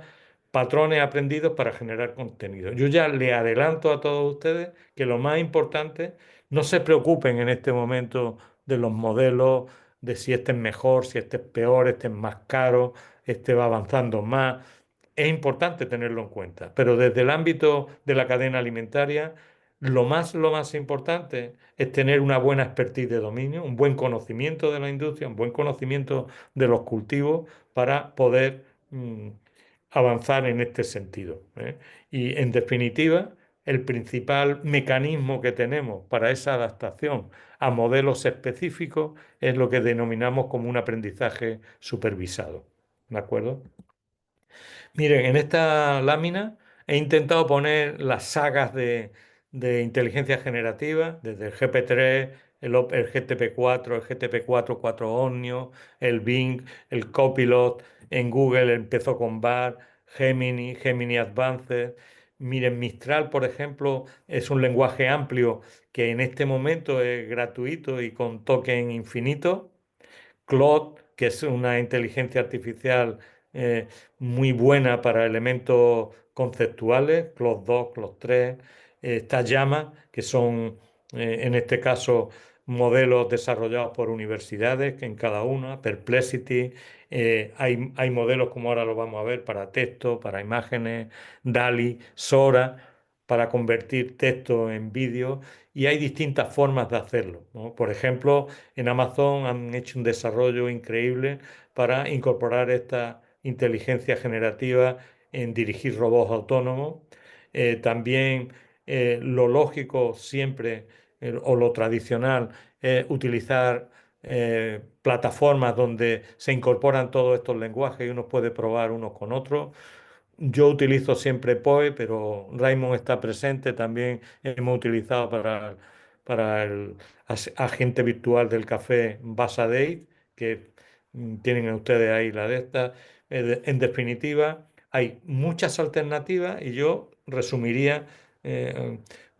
Speaker 1: patrones aprendidos para generar contenido. Yo ya le adelanto a todos ustedes que lo más importante, no se preocupen en este momento de los modelos, de si este es mejor, si este es peor, este es más caro, este va avanzando más. Es importante tenerlo en cuenta, pero desde el ámbito de la cadena alimentaria, lo más importante es tener una buena expertise de dominio, un buen conocimiento de la industria, un buen conocimiento de los cultivos para poder avanzar en este sentido, ¿eh? Y en definitiva, el principal mecanismo que tenemos para esa adaptación a modelos específicos es lo que denominamos como un aprendizaje supervisado. ¿De acuerdo? Miren, en esta lámina he intentado poner las sagas de inteligencia generativa, desde el GP3, el GTP4, el GTP4 Omnio, el Bing, el Copilot. En Google empezó con BART, Gemini, Gemini Advanced. Miren, Mistral, por ejemplo, es un lenguaje amplio que en este momento es gratuito y con token infinito. Claude, que es una inteligencia artificial eh, muy buena para elementos conceptuales, Claude 2, Claude 3. Está Llama, que son en este caso modelos desarrollados por universidades, que en cada una, Perplexity, hay modelos como ahora lo vamos a ver para texto, para imágenes, DALI, Sora, para convertir texto en vídeo y hay distintas formas de hacerlo, ¿no? Por ejemplo, en Amazon han hecho un desarrollo increíble para incorporar esta inteligencia generativa en dirigir robots autónomos. También lo lógico siempre o lo tradicional es utilizar plataformas donde se incorporan todos estos lenguajes y uno puede probar unos con otros. Yo utilizo siempre POE, pero Raymond está presente. También hemos utilizado para el agente virtual del café Basadate, que tienen ustedes ahí la de esta. En definitiva, hay muchas alternativas y yo resumiría, eh,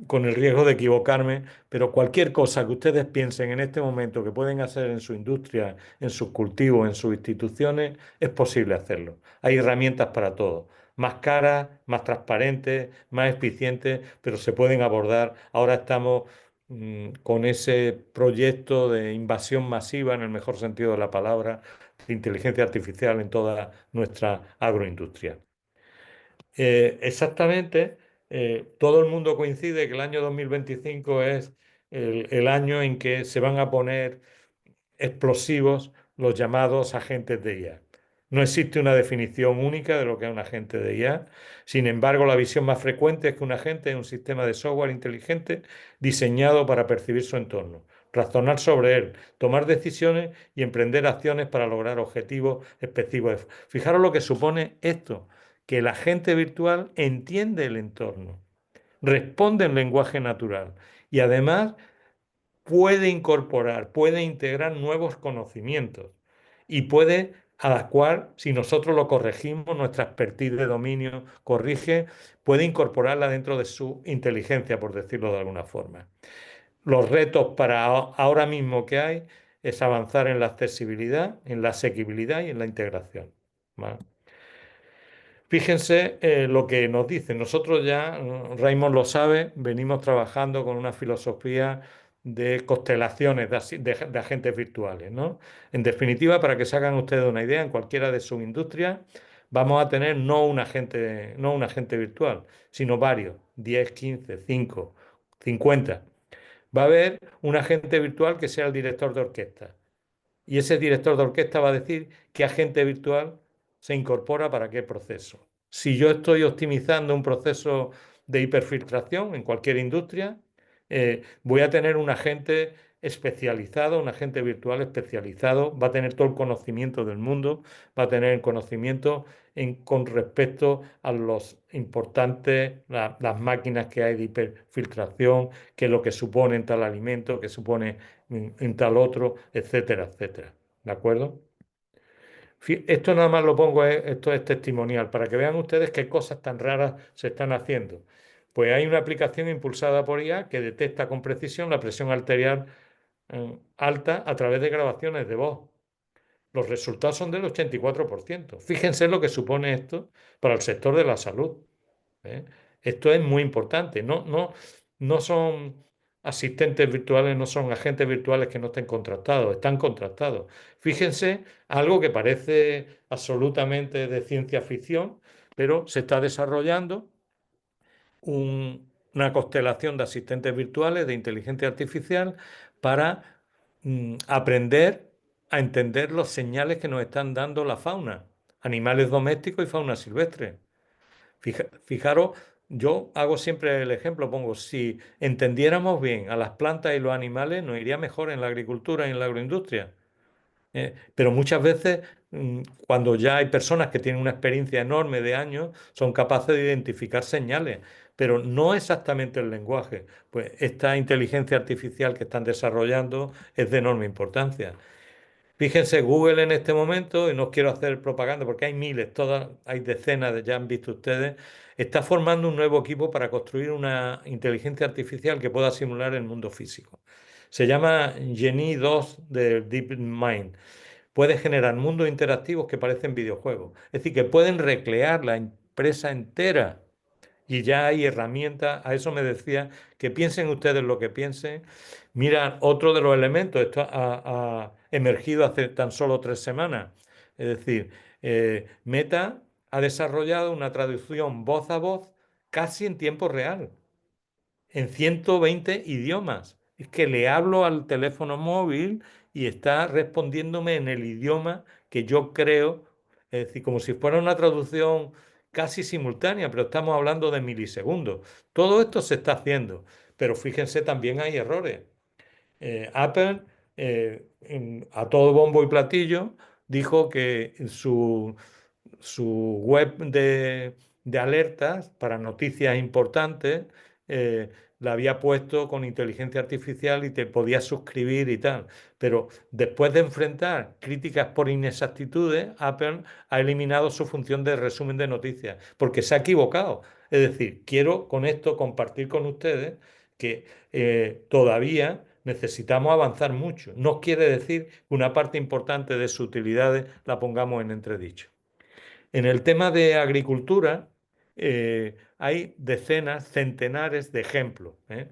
Speaker 1: con el riesgo de equivocarme, pero cualquier cosa que ustedes piensen en este momento que pueden hacer en su industria, en sus cultivos, en sus instituciones, es posible hacerlo. Hay herramientas para todo, más caras, más transparentes, más eficientes, pero se pueden abordar. Ahora estamos con ese proyecto de invasión masiva, en el mejor sentido de la palabra, de inteligencia artificial en toda nuestra agroindustria. Exactamente, todo el mundo coincide que el año 2025 es el año en que se van a poner explosivos los llamados agentes de IA. No existe una definición única de lo que es un agente de IA. Sin embargo, la visión más frecuente es que un agente es un sistema de software inteligente diseñado para percibir su entorno, razonar sobre él, tomar decisiones y emprender acciones para lograr objetivos específicos. Fijaros lo que supone esto, que el agente virtual entiende el entorno, responde en lenguaje natural y además puede incorporar, puede integrar nuevos conocimientos y puede adecuar, si nosotros lo corregimos, nuestra expertise de dominio corrige, puede incorporarla dentro de su inteligencia, por decirlo de alguna forma. Los retos para ahora mismo que hay es avanzar en la accesibilidad, en la asequibilidad y en la integración. ¿Vale? Fíjense lo que nos dicen. Nosotros ya, Raymond lo sabe, venimos trabajando con una filosofía de constelaciones de agentes virtuales, ¿no? En definitiva, para que se hagan ustedes una idea, en cualquiera de sus industrias vamos a tener no un agente virtual, sino varios, 10, 15, 5, 50. Va a haber un agente virtual que sea el director de orquesta. Y ese director de orquesta va a decir qué agente virtual se incorpora para qué proceso. Si yo estoy optimizando un proceso de hiperfiltración en cualquier industria, voy a tener un agente especializado, un agente virtual especializado, va a tener todo el conocimiento del mundo, va a tener el conocimiento con respecto a los importantes, las máquinas que hay de hiperfiltración, qué es lo que supone en tal alimento, qué supone en tal otro, etcétera, etcétera. ¿De acuerdo? Esto nada más lo pongo, esto es testimonial, para que vean ustedes qué cosas tan raras se están haciendo. Pues hay una aplicación impulsada por IA que detecta con precisión la presión arterial alta a través de grabaciones de voz. Los resultados son del 84%. Fíjense lo que supone esto para el sector de la salud. ¿Eh? Esto es muy importante. No son asistentes virtuales, no son agentes virtuales que no estén contratados, están contratados. Fíjense, algo que parece absolutamente de ciencia ficción, pero se está desarrollando una constelación de asistentes virtuales de inteligencia artificial para aprender a entender los señales que nos están dando la fauna, animales domésticos y fauna silvestre. Fijaros, yo hago siempre el ejemplo, pongo, si entendiéramos bien a las plantas y los animales, nos iría mejor en la agricultura y en la agroindustria. Pero muchas veces, cuando ya hay personas que tienen una experiencia enorme de años, son capaces de identificar señales, pero no exactamente el lenguaje. Pues esta inteligencia artificial que están desarrollando es de enorme importancia. Fíjense, Google en este momento, y no quiero hacer propaganda porque hay miles, todas, hay decenas, ya han visto ustedes, está formando un nuevo equipo para construir una inteligencia artificial que pueda simular el mundo físico. Se llama Genie 2 de DeepMind. Puede generar mundos interactivos que parecen videojuegos. Es decir, que pueden recrear la empresa entera. Y ya hay herramientas, a eso me decía, que piensen ustedes lo que piensen. Mira, otro de los elementos, esto ha emergido hace tan solo 3 semanas. Es decir, Meta ha desarrollado una traducción voz a voz casi en tiempo real, en 120 idiomas. Es que le hablo al teléfono móvil y está respondiéndome en el idioma que yo creo, es decir, como si fuera una traducción casi simultánea, pero estamos hablando de milisegundos. Todo esto se está haciendo, pero fíjense, también hay errores. Apple, a todo bombo y platillo, dijo que su web de alertas para noticias importantes la había puesto con inteligencia artificial y te podías suscribir y tal. Pero después de enfrentar críticas por inexactitudes, Apple ha eliminado su función de resumen de noticias porque se ha equivocado. Es decir, quiero con esto compartir con ustedes que todavía necesitamos avanzar mucho. No quiere decir que una parte importante de sus utilidades la pongamos en entredicho. En el tema de agricultura hay decenas, centenares de ejemplos, ¿eh?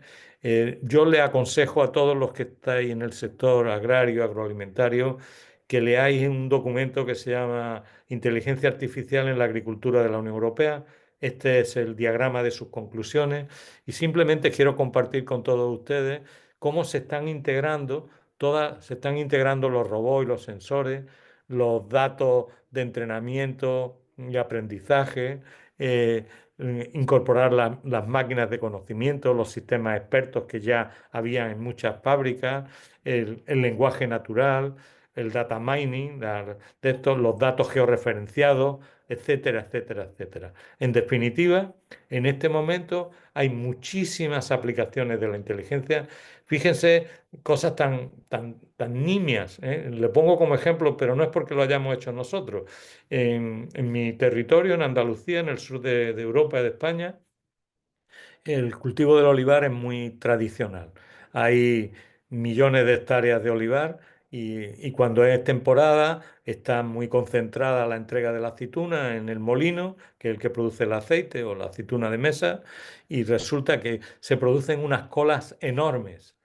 Speaker 1: Yo le aconsejo a todos los que estáis en el sector agrario, agroalimentario, que leáis un documento que se llama Inteligencia Artificial en la Agricultura de la Unión Europea. Este es el diagrama de sus conclusiones y simplemente quiero compartir con todos ustedes cómo se están integrando los robots y los sensores, los datos de entrenamiento y aprendizaje, eh, incorporar las máquinas de conocimiento, los sistemas expertos que ya había en muchas fábricas, el lenguaje natural, el data mining, de estos, los datos georreferenciados, etcétera, etcétera, etcétera. En definitiva, en este momento hay muchísimas aplicaciones de la inteligencia. Fíjense cosas tan nimias, ¿eh? Le pongo como ejemplo, pero no es porque lo hayamos hecho nosotros. En mi territorio, en Andalucía, en el sur de Europa y de España, el cultivo del olivar es muy tradicional. Hay millones de hectáreas de olivar y cuando es temporada está muy concentrada la entrega de la aceituna en el molino, que es el que produce el aceite o la aceituna de mesa, y resulta que se producen unas colas enormes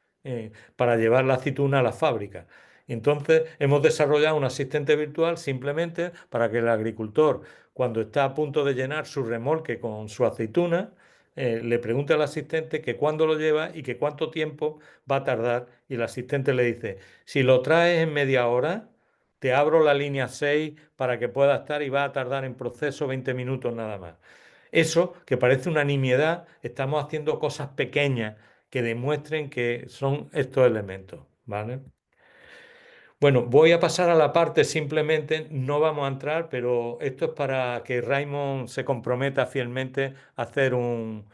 Speaker 1: para llevar la aceituna a la fábrica. Entonces hemos desarrollado un asistente virtual simplemente para que el agricultor, cuando está a punto de llenar su remolque con su aceituna, le pregunta al asistente que cuándo lo lleva y que cuánto tiempo va a tardar. Y el asistente le dice, si lo traes en media hora, te abro la línea 6 para que pueda estar y va a tardar en proceso 20 minutos nada más. Eso, que parece una nimiedad, estamos haciendo cosas pequeñas que demuestren que son estos elementos, ¿vale? Bueno, voy a pasar a la parte, simplemente no vamos a entrar, pero esto es para que Raymond se comprometa fielmente a hacer un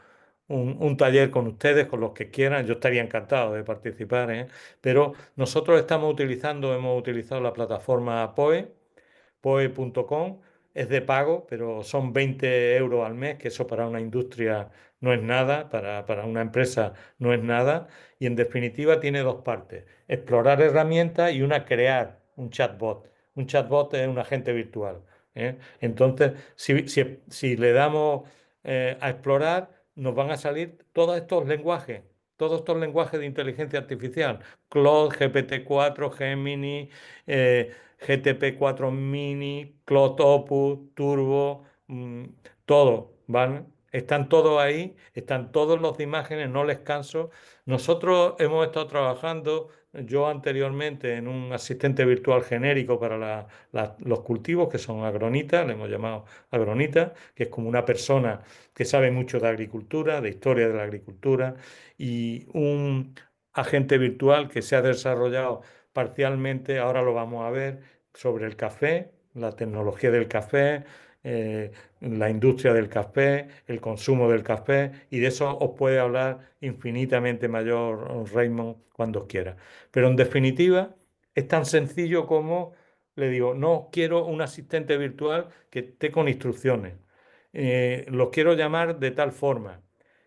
Speaker 1: taller con ustedes, con los que quieran. Yo estaría encantado de participar, ¿eh? Pero nosotros hemos utilizado la plataforma POE, poe.com. Es de pago, pero son 20 euros al mes, que eso para una industria no es nada, para una empresa no es nada. Y en definitiva tiene dos partes: explorar herramientas y una crear un chatbot. Un chatbot es un agente virtual, ¿eh? Entonces, si le damos a explorar, nos van a salir todos estos lenguajes de inteligencia artificial: Claude, GPT-4, Gemini, GTP 4 Mini, Cloud Opus, Turbo, todo, ¿vale? Están todos ahí, están todos los de imágenes, no les canso. Nosotros hemos estado trabajando, yo anteriormente, en un asistente virtual genérico para los cultivos, que son agronitas, le hemos llamado agronita, que es como una persona que sabe mucho de agricultura, de historia de la agricultura, y un agente virtual que se ha desarrollado parcialmente, ahora lo vamos a ver, sobre el café, la tecnología del café, la industria del café, el consumo del café, y de eso os puede hablar infinitamente mayor Raymond cuando quiera. Pero en definitiva, es tan sencillo como le digo, no quiero un asistente virtual que esté con instrucciones. Los quiero llamar de tal forma.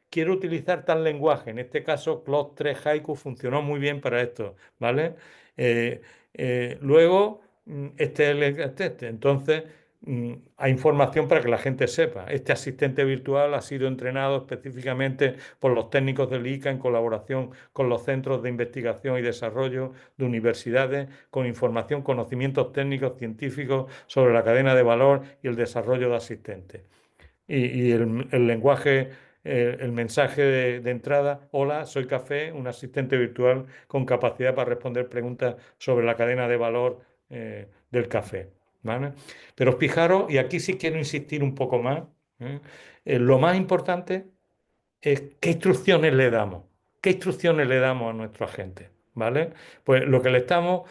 Speaker 1: Quiero utilizar tal lenguaje. En este caso, Claude 3 Haiku funcionó muy bien para esto, ¿vale? Luego, este es el este. Entonces, hay información para que la gente sepa. Este asistente virtual ha sido entrenado específicamente por los técnicos del ICA en colaboración con los centros de investigación y desarrollo de universidades, con información, conocimientos técnicos, científicos sobre la cadena de valor y el desarrollo de asistentes. Y el lenguaje, el mensaje de entrada: hola, soy Café, un asistente virtual con capacidad para responder preguntas sobre la cadena de valor del café. ¿Vale? Pero fijaros, y aquí sí quiero insistir un poco más, ¿eh? Lo más importante es qué instrucciones le damos, qué instrucciones le damos a nuestro agente, ¿vale? Pues lo que le estamos,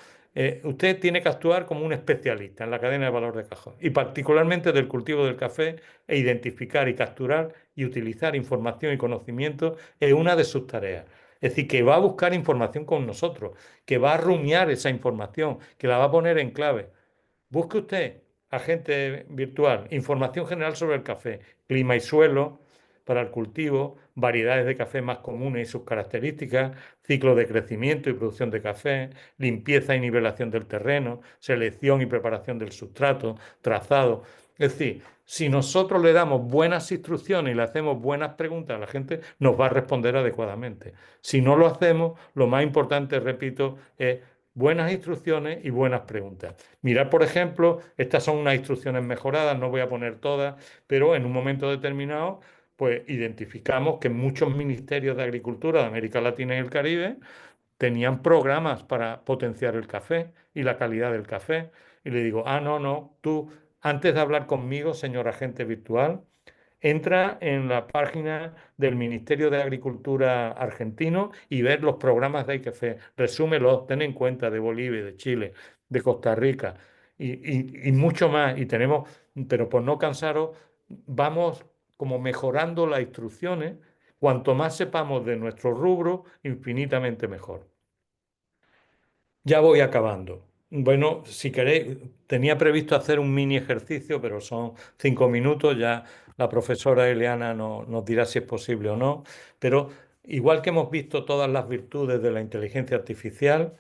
Speaker 1: usted tiene que actuar como un especialista en la cadena de valor de cajón y particularmente del cultivo del café, e identificar y capturar y utilizar información y conocimiento es una de sus tareas. Es decir, que va a buscar información con nosotros, que va a rumiar esa información, que la va a poner en clave. Busque usted, agente virtual, información general sobre el café, clima y suelo para el cultivo, variedades de café más comunes y sus características, ciclo de crecimiento y producción de café, limpieza y nivelación del terreno, selección y preparación del sustrato, trazado. Es decir, si nosotros le damos buenas instrucciones y le hacemos buenas preguntas a la gente, nos va a responder adecuadamente. Si no lo hacemos, lo más importante, repito, es buenas instrucciones y buenas preguntas. Mirar, por ejemplo, estas son unas instrucciones mejoradas, no voy a poner todas, pero en un momento determinado, pues identificamos que muchos ministerios de Agricultura de América Latina y el Caribe tenían programas para potenciar el café y la calidad del café. Y le digo: ah, no, no, tú, antes de hablar conmigo, señor agente virtual, entra en la página del Ministerio de Agricultura argentino y ver los programas de ICFE. Resúmelos, ten en cuenta de Bolivia, de Chile, de Costa Rica y mucho más. Y tenemos, pero por no cansaros, vamos como mejorando las instrucciones. Cuanto más sepamos de nuestro rubro, infinitamente mejor. Ya voy acabando. Bueno, si queréis, tenía previsto hacer un mini ejercicio, pero son 5 minutos. Ya la profesora Eliana nos dirá si es posible o no. Pero igual que hemos visto todas las virtudes de la inteligencia artificial,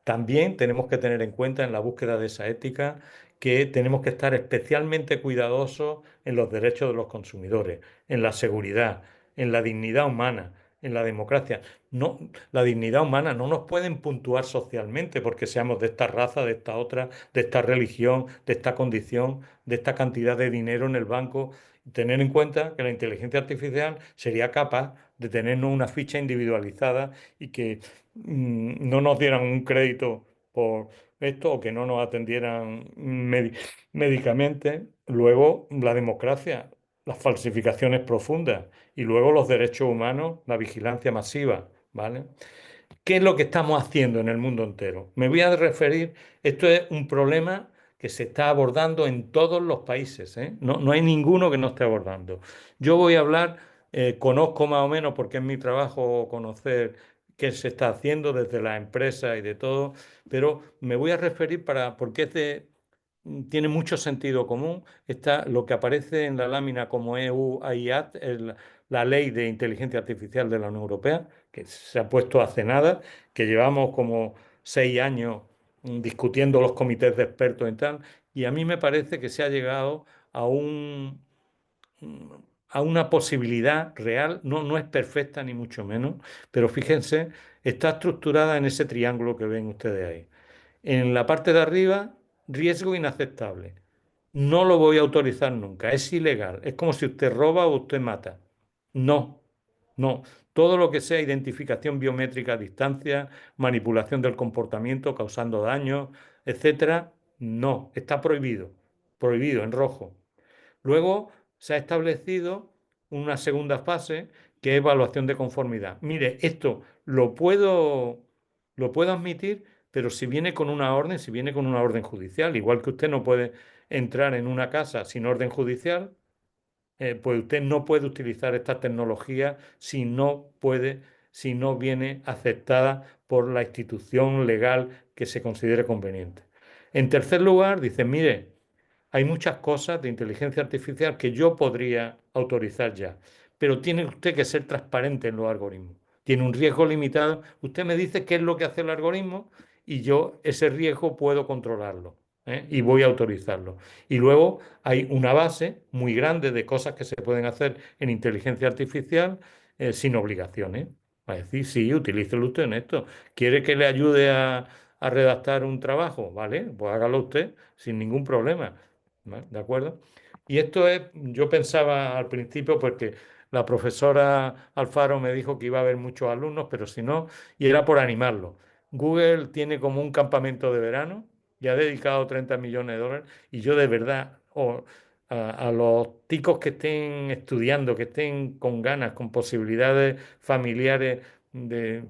Speaker 1: también tenemos que tener en cuenta en la búsqueda de esa ética que tenemos que estar especialmente cuidadosos en los derechos de los consumidores, en la seguridad, en la dignidad humana, en la democracia. No, la dignidad humana no nos pueden puntuar socialmente porque seamos de esta raza, de esta otra, de esta religión, de esta condición, de esta cantidad de dinero en el banco. Tener en cuenta que la inteligencia artificial sería capaz de tenernos una ficha individualizada y que no nos dieran un crédito por esto o que no nos atendieran médicamente. Luego, la democracia, las falsificaciones profundas y luego los derechos humanos, la vigilancia masiva. ¿Vale? ¿Qué es lo que estamos haciendo en el mundo entero? Me voy a referir, esto es un problema que se está abordando en todos los países, ¿eh? No, no hay ninguno que no esté abordando. Yo voy a hablar, conozco más o menos, porque es mi trabajo conocer qué se está haciendo desde las empresas y de todo, pero me voy a referir porque tiene mucho sentido común. Está lo que aparece en la lámina como EU AIAT, la ley de inteligencia artificial de la Unión Europea, que se ha puesto hace nada, que llevamos como 6 años discutiendo los comités de expertos y tal, y a mí me parece que se ha llegado a a una posibilidad real. No, no es perfecta ni mucho menos, pero fíjense, está estructurada en ese triángulo que ven ustedes ahí. En la parte de arriba, riesgo inaceptable. No lo voy a autorizar nunca, es ilegal. Es como si usted roba o usted mata. No, no. Todo lo que sea identificación biométrica a distancia, manipulación del comportamiento causando daño, etcétera, no, está prohibido. Prohibido en rojo. Luego se ha establecido una segunda fase, que es evaluación de conformidad. Mire, esto lo puedo admitir, pero si viene con una orden, si viene con una orden judicial, igual que usted no puede entrar en una casa sin orden judicial, pues usted no puede utilizar esta tecnología si no viene aceptada por la institución legal que se considere conveniente. En tercer lugar, dice: mire, hay muchas cosas de inteligencia artificial que yo podría autorizar ya, pero tiene usted que ser transparente en los algoritmos. Tiene un riesgo limitado. Usted me dice qué es lo que hace el algoritmo y yo ese riesgo puedo controlarlo. Y voy a autorizarlo. Y luego hay una base muy grande de cosas que se pueden hacer en inteligencia artificial sin obligaciones. Va a decir, sí, utilícelo usted en esto. ¿Quiere que le ayude a redactar un trabajo? Vale, pues hágalo usted sin ningún problema. ¿Vale? ¿De acuerdo? Y esto es, yo pensaba al principio, porque la profesora Alfaro me dijo que iba a haber muchos alumnos, pero si no, y era por animarlo. Google tiene como un campamento de verano y ha dedicado 30 millones de dólares. Y yo de verdad, a los ticos que estén estudiando, que estén con ganas, con posibilidades familiares de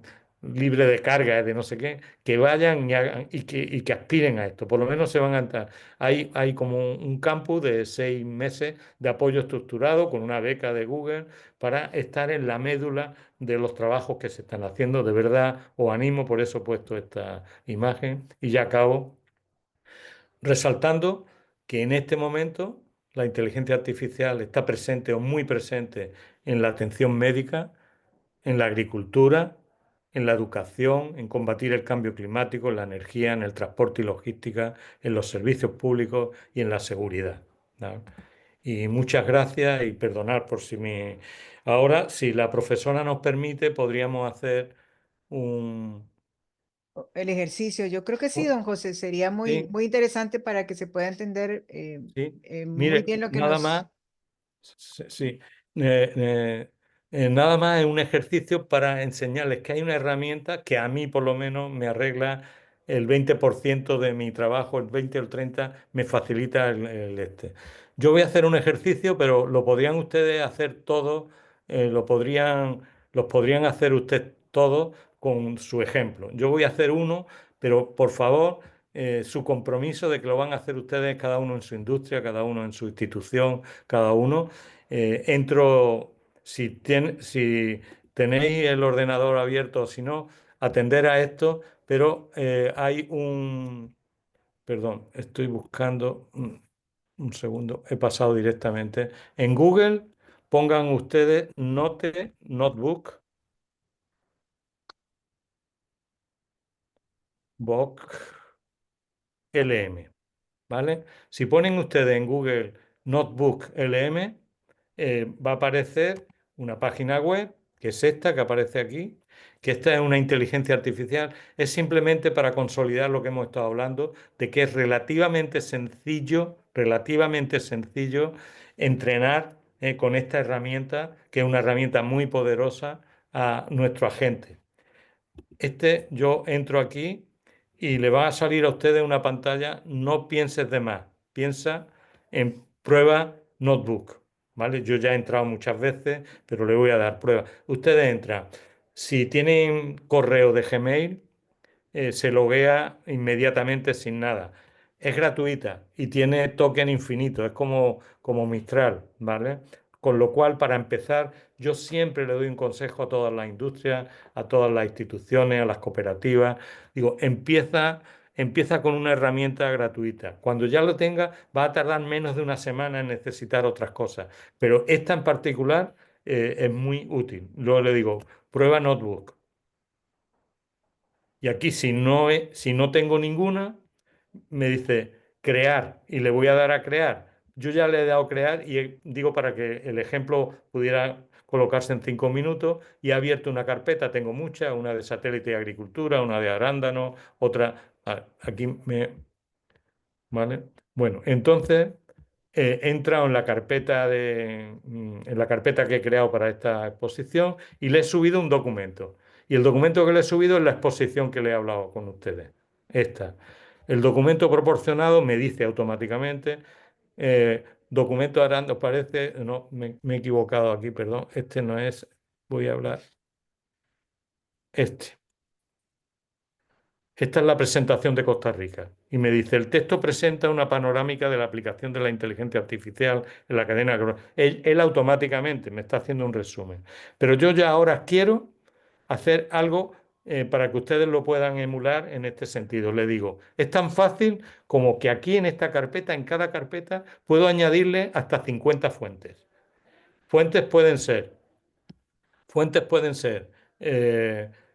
Speaker 1: libre de carga, de no sé qué, que vayan y hagan y que aspiren a esto. Por lo menos se van a entrar. Hay como un campus de 6 meses de apoyo estructurado con una beca de Google para estar en la médula de los trabajos que se están haciendo. De verdad, os animo, por eso he puesto esta imagen y ya acabo resaltando que en este momento la inteligencia artificial está presente o muy presente en la atención médica, en la agricultura, en la educación, en combatir el cambio climático, en la energía, en el transporte y logística, en los servicios públicos y en la seguridad. ¿No? Y muchas gracias y perdonad por si me... Ahora, si la profesora nos permite, podríamos hacer un...
Speaker 2: El ejercicio, yo creo que sí, don José, sería muy,
Speaker 1: Sí,
Speaker 2: muy interesante para que se pueda entender
Speaker 1: sí.
Speaker 2: muy
Speaker 1: Mire,
Speaker 2: bien lo que
Speaker 1: nada
Speaker 2: nos...
Speaker 1: más. Sí, sí. Eh, nada más es un ejercicio para enseñarles que hay una herramienta que a mí por lo menos me arregla el 20% de mi trabajo, el 20 o el 30 me facilita el este. Yo voy a hacer un ejercicio, pero lo podrían ustedes hacer todos, lo podrían, los podrían hacer ustedes todos con su ejemplo. Yo voy a hacer uno, pero por favor, su compromiso de que lo van a hacer ustedes cada uno en su industria, cada uno en su institución, cada uno. Entro, si tenéis el ordenador abierto o si no, atender a esto, pero hay perdón, estoy buscando un segundo, he pasado directamente. En Google pongan ustedes Note, Notebook, Book, LM. ¿Vale? Si ponen ustedes en Google Notebook LM, va a aparecer una página web, que es esta que aparece aquí, que esta es una inteligencia artificial, es simplemente para consolidar lo que hemos estado hablando, de que es relativamente sencillo entrenar con esta herramienta, que es una herramienta muy poderosa a nuestro agente. Yo entro aquí y le va a salir a ustedes una pantalla, no pienses de más, piensa en prueba notebook, ¿vale? Yo ya he entrado muchas veces, pero le voy a dar prueba. Ustedes entran. Si tienen correo de Gmail, se loguea inmediatamente sin nada. Es gratuita y tiene token infinito, es como Mistral, ¿vale? Con lo cual, para empezar, yo siempre le doy un consejo a todas las industrias, a todas las instituciones, a las cooperativas. Digo, empieza con una herramienta gratuita. Cuando ya lo tenga, va a tardar menos de una semana en necesitar otras cosas. Pero esta en particular es muy útil. Luego le digo, prueba Notebook. Y aquí, si no tengo ninguna, me dice crear y le voy a dar a crear. Yo ya le he dado crear y digo para que el ejemplo pudiera colocarse en 5 minutos y he abierto una carpeta, tengo muchas, una de satélite de agricultura, una de arándano, otra, aquí ¿vale? Bueno, entonces he entrado en la carpeta en la carpeta que he creado para esta exposición y le he subido un documento. Y el documento que le he subido es la exposición que le he hablado con ustedes. Esta. El documento proporcionado me dice automáticamente, documento Aranda, ¿os parece? No, me he equivocado aquí, perdón. Este no es, voy a hablar. Este. Esta es la presentación de Costa Rica y me dice, el texto presenta una panorámica de la aplicación de la inteligencia artificial en la cadena. Él automáticamente me está haciendo un resumen. Pero yo ya ahora quiero hacer algo para que ustedes lo puedan emular en este sentido. Le digo, es tan fácil como que aquí en esta carpeta, en cada carpeta, puedo añadirle hasta 50 fuentes. Fuentes pueden ser Fuentes pueden ser,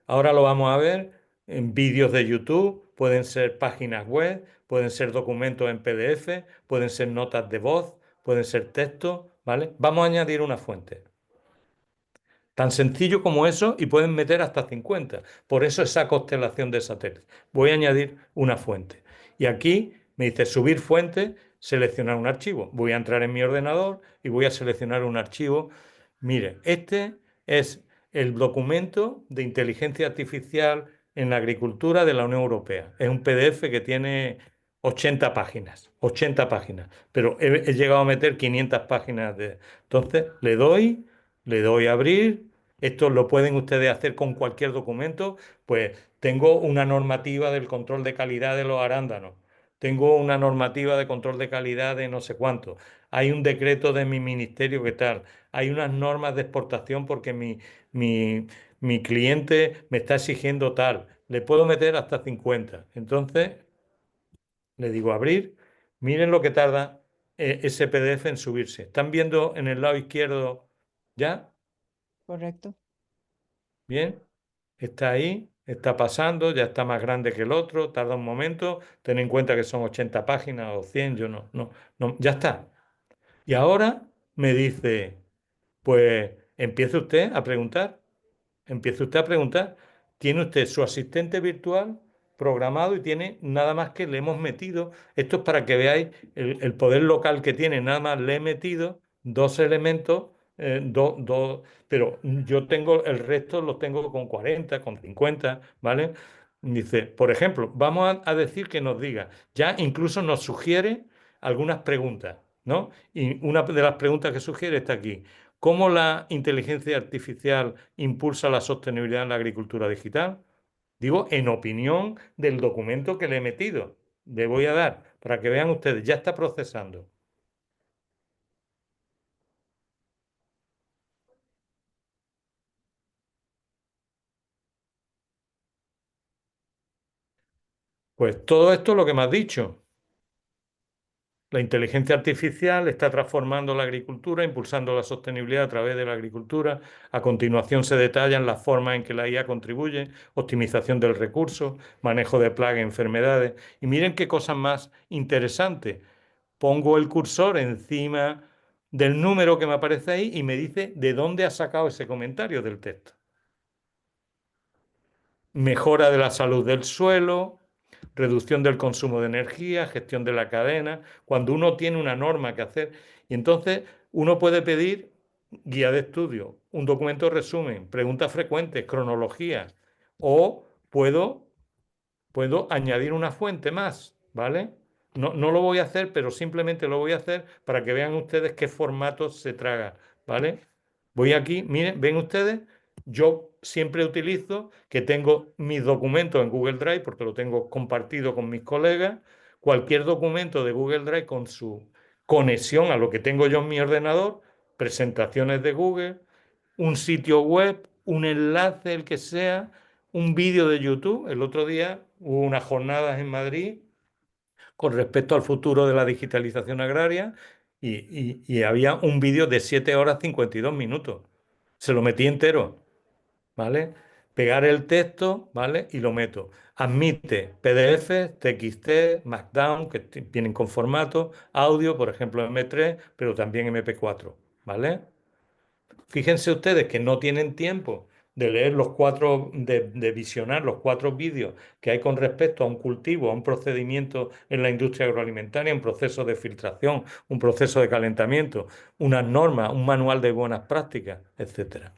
Speaker 1: ahora lo vamos a ver, en vídeos de YouTube, pueden ser páginas web, pueden ser documentos en PDF, pueden ser notas de voz, pueden ser textos, ¿vale? Vamos a añadir una fuente. Tan sencillo como eso y pueden meter hasta 50. Por eso esa constelación de satélites. Voy a añadir una fuente. Y aquí me dice subir fuente, seleccionar un archivo. Voy a entrar en mi ordenador y voy a seleccionar un archivo. Mire, este es el documento de inteligencia artificial en la agricultura de la Unión Europea. Es un PDF que tiene 80 páginas, 80 páginas, pero he llegado a meter 500 páginas de... Entonces, le doy a abrir. Esto lo pueden ustedes hacer con cualquier documento. Pues tengo una normativa del control de calidad de los arándanos. Tengo una normativa de control de calidad de no sé cuánto. Hay un decreto de mi ministerio que tal. Hay unas normas de exportación porque mi, mi cliente me está exigiendo tal. Le puedo meter hasta 50. Entonces, le digo abrir. Miren lo que tarda ese PDF en subirse. ¿Están viendo en el lado izquierdo ya?
Speaker 2: Correcto.
Speaker 1: Bien, está ahí, está pasando, ya está más grande que el otro, tarda un momento, ten en cuenta que son 80 páginas o 100, yo no, ya está. Y ahora me dice, pues empiece usted a preguntar. Empiece usted a preguntar. Tiene usted su asistente virtual programado y tiene nada más que le hemos metido. Esto es para que veáis el poder local que tiene. Nada más le he metido dos elementos, pero yo tengo el resto los tengo con 40, con 50, ¿vale? Dice, por ejemplo, vamos a decir que nos diga, ya incluso nos sugiere algunas preguntas, ¿no? Y una de las preguntas que sugiere está aquí. ¿Cómo la inteligencia artificial impulsa la sostenibilidad en la agricultura digital? Digo, en opinión del documento que le he metido. Le voy a dar para que vean ustedes, ya está procesando. Pues todo esto es lo que me has dicho. La inteligencia artificial está transformando la agricultura, impulsando la sostenibilidad a través de la agricultura. A continuación se detallan las formas en que la IA contribuye, optimización del recurso, manejo de plagas y enfermedades. Y miren qué cosas más interesantes. Pongo el cursor encima del número que me aparece ahí y me dice de dónde ha sacado ese comentario del texto. Mejora de la salud del suelo, reducción del consumo de energía, gestión de la cadena, cuando uno tiene una norma que hacer. Y entonces uno puede pedir guía de estudio, un documento de resumen, preguntas frecuentes, cronologías, o puedo añadir una fuente más, ¿vale? No lo voy a hacer, pero simplemente lo voy a hacer para que vean ustedes qué formato se traga, ¿vale? Voy aquí, miren, ven ustedes, yo siempre utilizo que tengo mis documentos en Google Drive porque lo tengo compartido con mis colegas, cualquier documento de Google Drive con su conexión a lo que tengo yo en mi ordenador, presentaciones de Google, un sitio web, un enlace, el que sea, un vídeo de YouTube. El otro día hubo unas jornadas en Madrid con respecto al futuro de la digitalización agraria y había un vídeo de 7 horas 52 minutos. Se lo metí entero, ¿vale? Pegar el texto, ¿vale? Y lo meto. Admite PDF, TXT, Markdown, que vienen con formato, audio, por ejemplo MP3, pero también MP4, ¿vale? Fíjense ustedes que no tienen tiempo de leer los cuatro, de visionar los cuatro vídeos que hay con respecto a un cultivo, a un procedimiento en la industria agroalimentaria, un proceso de filtración, un proceso de calentamiento, unas normas, un manual de buenas prácticas, etcétera.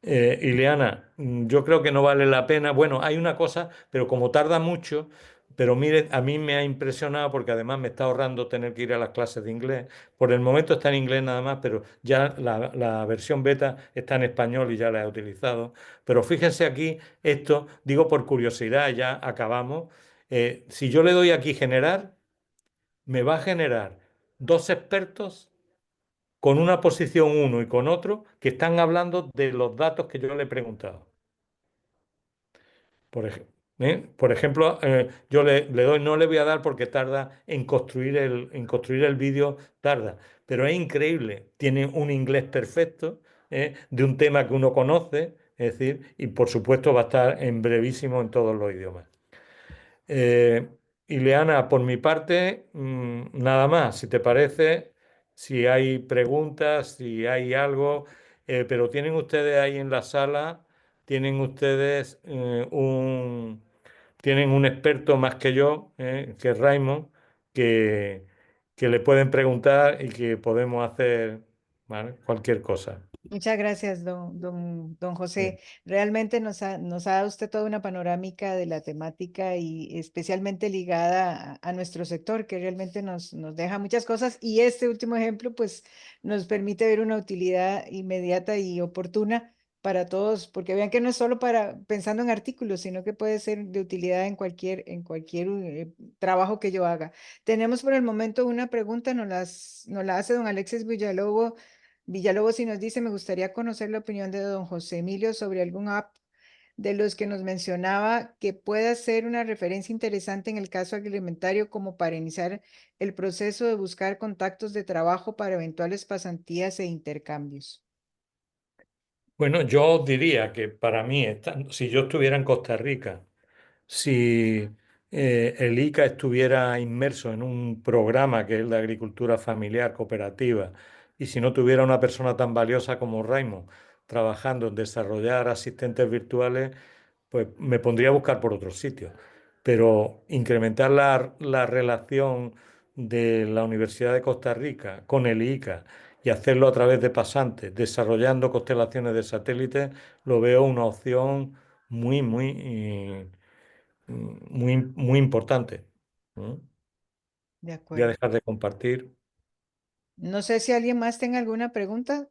Speaker 1: Ileana, yo creo que no vale la pena. Bueno, hay una cosa, pero como tarda mucho, pero mire, a mí me ha impresionado porque además me está ahorrando tener que ir a las clases de inglés. Por el momento está en inglés nada más, pero ya la versión beta está en español y ya la he utilizado. Pero fíjense aquí, esto, digo por curiosidad, ya acabamos. Si yo le doy aquí generar, me va a generar dos expertos con una posición uno y con otro que están hablando de los datos que yo le he preguntado. Por ejemplo, yo le doy, no le voy a dar porque tarda en construir el vídeo, tarda, pero es increíble. Tiene un inglés perfecto, de un tema que uno conoce, es decir, y por supuesto va a estar en brevísimo en todos los idiomas. Eh, Ileana, por mi parte, nada más. Si te parece, si hay preguntas, si hay algo, pero tienen ustedes ahí en la sala, tienen ustedes tienen un experto más que yo, que es Raymond, que, que le pueden preguntar y que podemos hacer, ¿vale? Cualquier cosa.
Speaker 2: Muchas gracias, don José. Realmente nos ha dado usted toda una panorámica de la temática y especialmente ligada a nuestro sector, que realmente nos deja muchas cosas. Y este último ejemplo, pues, nos permite ver una utilidad inmediata y oportuna para todos, porque vean que no es solo para pensando en artículos, sino que puede ser de utilidad en cualquier trabajo que yo haga. Tenemos por el momento una pregunta, nos la hace don Alexis Villalobos y nos dice, me gustaría conocer la opinión de don José Emilio sobre algún app de los que nos mencionaba que pueda ser una referencia interesante en el caso alimentario como para iniciar el proceso de buscar contactos de trabajo para eventuales pasantías e intercambios.
Speaker 1: Bueno, yo diría que para mí, si yo estuviera en Costa Rica, si el ICA estuviera inmerso en un programa que es el de agricultura familiar cooperativa y si no tuviera una persona tan valiosa como Raymond trabajando en desarrollar asistentes virtuales, pues me pondría a buscar por otros sitios. Pero incrementar la relación de la Universidad de Costa Rica con el ICA y hacerlo a través de pasantes, desarrollando constelaciones de satélites, lo veo una opción muy importante. ¿Mm?
Speaker 2: De
Speaker 1: Voy a
Speaker 2: acuerdo.
Speaker 1: dejar de compartir.
Speaker 2: No sé si alguien más tenga alguna pregunta.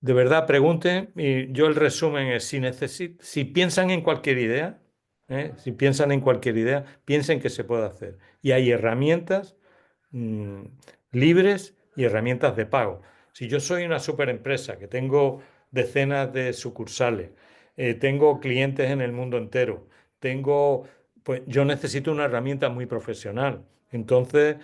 Speaker 1: De verdad, pregunten. Y yo el resumen es, si piensan en cualquier idea, si piensan en cualquier idea, piensen que se puede hacer. Y hay herramientas mm, libres y herramientas de pago. Si yo soy una superempresa que tengo decenas de sucursales, tengo clientes en el mundo entero, pues yo necesito una herramienta muy profesional. Entonces,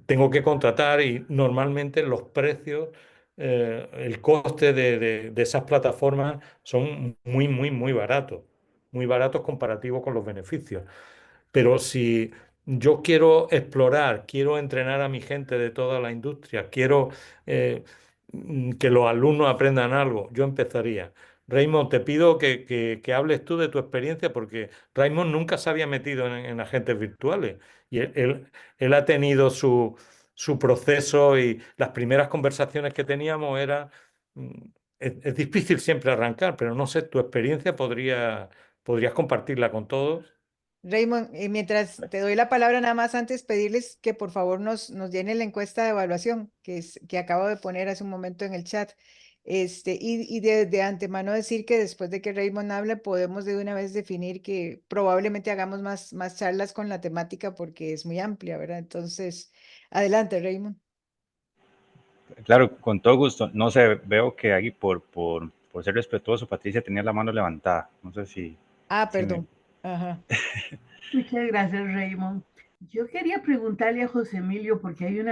Speaker 1: tengo que contratar y normalmente los precios, el coste de esas plataformas son muy baratos comparativos con los beneficios. Pero si yo quiero explorar, quiero entrenar a mi gente de toda la industria, quiero eh, que los alumnos aprendan algo, yo empezaría. Raymond, te pido que hables tú de tu experiencia porque Raymond nunca se había metido en agentes virtuales y él ha tenido su proceso y las primeras conversaciones que teníamos era, mm, es difícil siempre arrancar, pero no sé, tu experiencia podrías compartirla con todos.
Speaker 2: Raymond, mientras te doy la palabra, nada más antes pedirles que por favor nos llenen la encuesta de evaluación que acabo de poner hace un momento en el chat. Y de antemano decir que después de que Raymond hable, podemos de una vez definir que probablemente hagamos más charlas con la temática porque es muy amplia, ¿verdad? Entonces, adelante, Raymond.
Speaker 3: Claro, con todo gusto. No sé, veo que ahí por ser respetuoso, Patricia tenía la mano levantada. No sé
Speaker 2: Ah,
Speaker 3: si me...
Speaker 2: perdón. Ajá.
Speaker 4: Muchas gracias, Raymond. Yo quería preguntarle a José Emilio, porque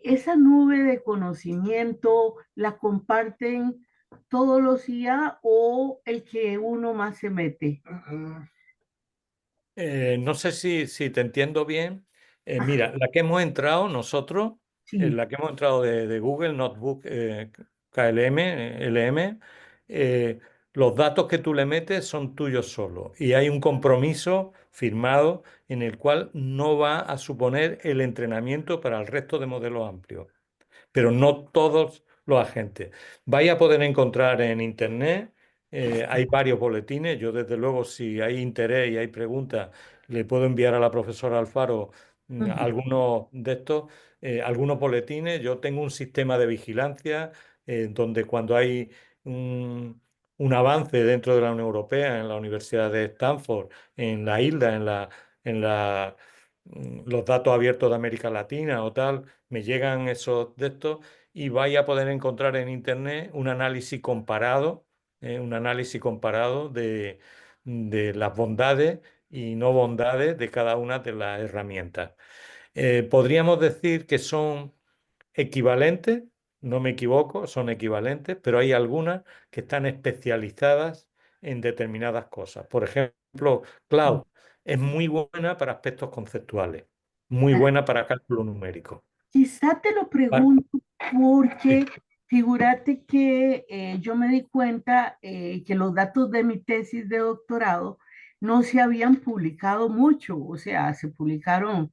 Speaker 4: esa nube de conocimiento, ¿la comparten todos los IA o el que uno más se mete?
Speaker 1: No sé si te entiendo bien.
Speaker 4: Ah,
Speaker 1: Mira, la que hemos entrado nosotros,
Speaker 4: sí.
Speaker 1: la que hemos entrado de Google Notebook KLM, LM, eh, los datos que tú le metes son tuyos solo y hay un compromiso firmado en el cual no va a suponer el entrenamiento para el resto de modelos amplios, pero no todos los agentes. Vais a poder encontrar en Internet, hay varios boletines. Yo, desde luego, si hay interés y hay preguntas, le puedo enviar a la profesora Alfaro
Speaker 4: Ujú.
Speaker 1: algunos de estos, algunos boletines. Yo tengo un sistema de vigilancia donde cuando hay un avance dentro de la Unión Europea, en la Universidad de Stanford, en la isla, en la, los datos abiertos de América Latina o tal, me llegan esos de estos y vais a poder encontrar en Internet un análisis comparado de las bondades y no bondades de cada una de las herramientas. Podríamos decir que son equivalentes, no me equivoco, son equivalentes, pero hay algunas que están especializadas en determinadas cosas. Por ejemplo, Cloud es muy buena para aspectos conceptuales, muy buena para cálculo numérico.
Speaker 4: Quizá te lo
Speaker 1: Ah,
Speaker 4: pregunto porque
Speaker 1: sí,
Speaker 4: figúrate que yo me di cuenta que los datos de mi tesis de doctorado no se habían publicado mucho, o sea, se publicaron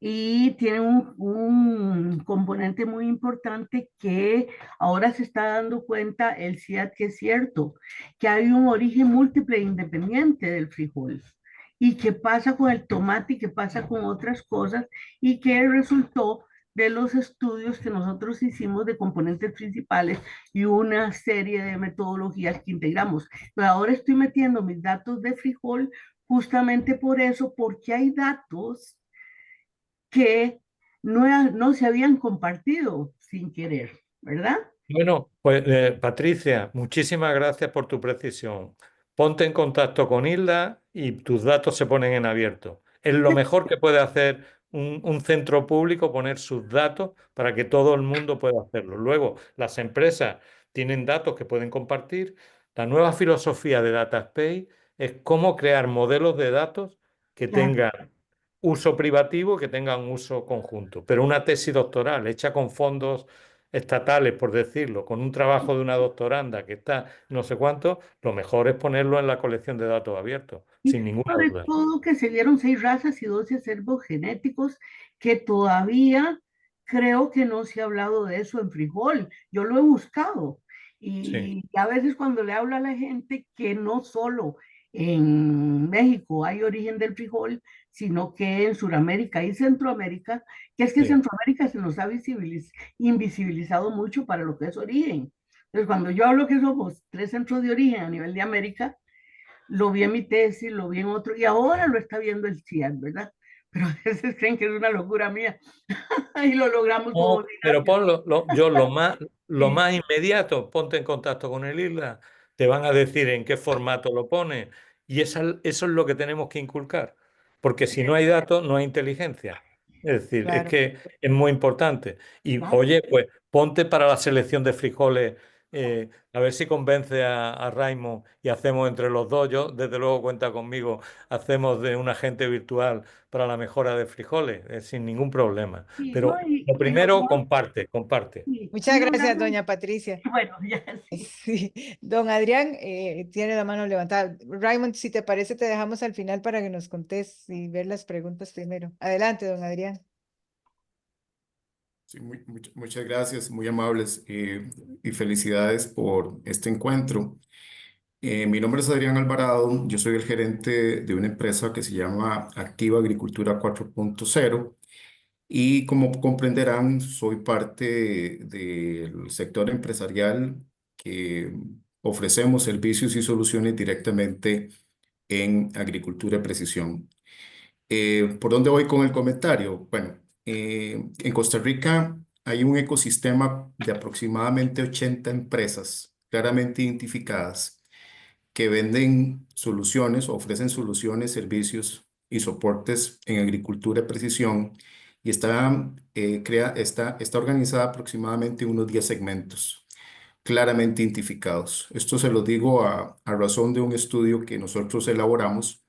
Speaker 4: y tienen un componente muy importante que ahora se está dando cuenta el CIAT que es cierto, que hay un origen múltiple e independiente del frijol. Y qué pasa con el tomate y qué pasa con otras cosas y que resultó de los estudios que nosotros hicimos de componentes principales y una serie de metodologías que integramos. Pero ahora estoy metiendo mis datos de frijol justamente por eso, porque hay datos que no se habían compartido sin querer, ¿verdad?
Speaker 1: bueno, pues Patricia, muchísimas gracias por tu precisión. Ponte en contacto con Hilda y tus datos se ponen en abierto. Es lo mejor que puede hacer un centro público, poner sus datos para que todo el mundo pueda hacerlo. Luego, las empresas tienen datos que pueden compartir. La nueva filosofía de DataSpace es cómo crear modelos de datos que
Speaker 4: Claro.
Speaker 1: tengan uso privativo, que tengan uso conjunto. Pero una tesis doctoral hecha con fondos estatales, por decirlo, con un trabajo de una doctoranda que está no sé cuánto, lo mejor es ponerlo en la colección de datos abiertos,
Speaker 4: Y
Speaker 1: sin ninguna
Speaker 4: sobre
Speaker 1: duda.
Speaker 4: todo que se dieron 6 razas y 12 acervos genéticos que todavía creo que no se ha hablado de eso en frijol. Yo lo he buscado
Speaker 1: Sí,
Speaker 4: y a veces cuando le hablo a la gente que no solo en México hay origen del frijol, sino que en Sudamérica y Centroamérica, que es que
Speaker 1: sí.
Speaker 4: Centroamérica se nos ha invisibilizado mucho para lo que es origen. Entonces, cuando yo hablo que somos 3 centros de origen a nivel de América, lo vi en mi tesis, lo vi en otro, y ahora lo está viendo el CIAT, ¿verdad? Pero a veces creen que es una locura mía y lo logramos
Speaker 1: No,
Speaker 4: como
Speaker 1: pero
Speaker 4: Ignacio.
Speaker 1: ponlo, lo
Speaker 4: Sí,
Speaker 1: más inmediato, ponte en contacto con el ISLA, te van a decir en qué formato lo pones y eso es lo que tenemos que inculcar, porque si no hay datos, no hay inteligencia. Es decir, es
Speaker 2: Claro.
Speaker 1: que es muy importante. Y
Speaker 4: claro.
Speaker 1: oye, pues ponte para la selección de frijoles, a ver si convence a Raymond y hacemos entre los dos. Yo, desde luego, cuenta conmigo, hacemos de un agente virtual para la mejora de frijoles, sin ningún problema.
Speaker 4: Sí, no,
Speaker 1: Pero lo
Speaker 4: y
Speaker 1: primero, comparte, comparte.
Speaker 2: Muchas
Speaker 4: y
Speaker 2: gracias,
Speaker 4: logramos,
Speaker 2: doña Patricia.
Speaker 4: bueno, ya sí.
Speaker 2: Sí, don Adrián tiene la mano levantada. Raymond, si te parece, te dejamos al final para que nos contes y ver las preguntas primero. Adelante, don Adrián.
Speaker 5: Sí, muchas gracias, muy amables y felicidades por este encuentro. Mi nombre es Adrián Alvarado, yo soy el gerente de una empresa que se llama Activa Agricultura 4.0 y como comprenderán, soy parte del sector empresarial que ofrecemos servicios y soluciones directamente en agricultura de precisión. ¿Por dónde voy con el comentario? Bueno, en Costa Rica hay un ecosistema de aproximadamente 80 empresas claramente identificadas que venden soluciones, ofrecen soluciones, servicios y soportes en agricultura de precisión y está organizada aproximadamente en unos 10 segmentos claramente identificados. Esto se lo digo a razón de un estudio que nosotros elaboramos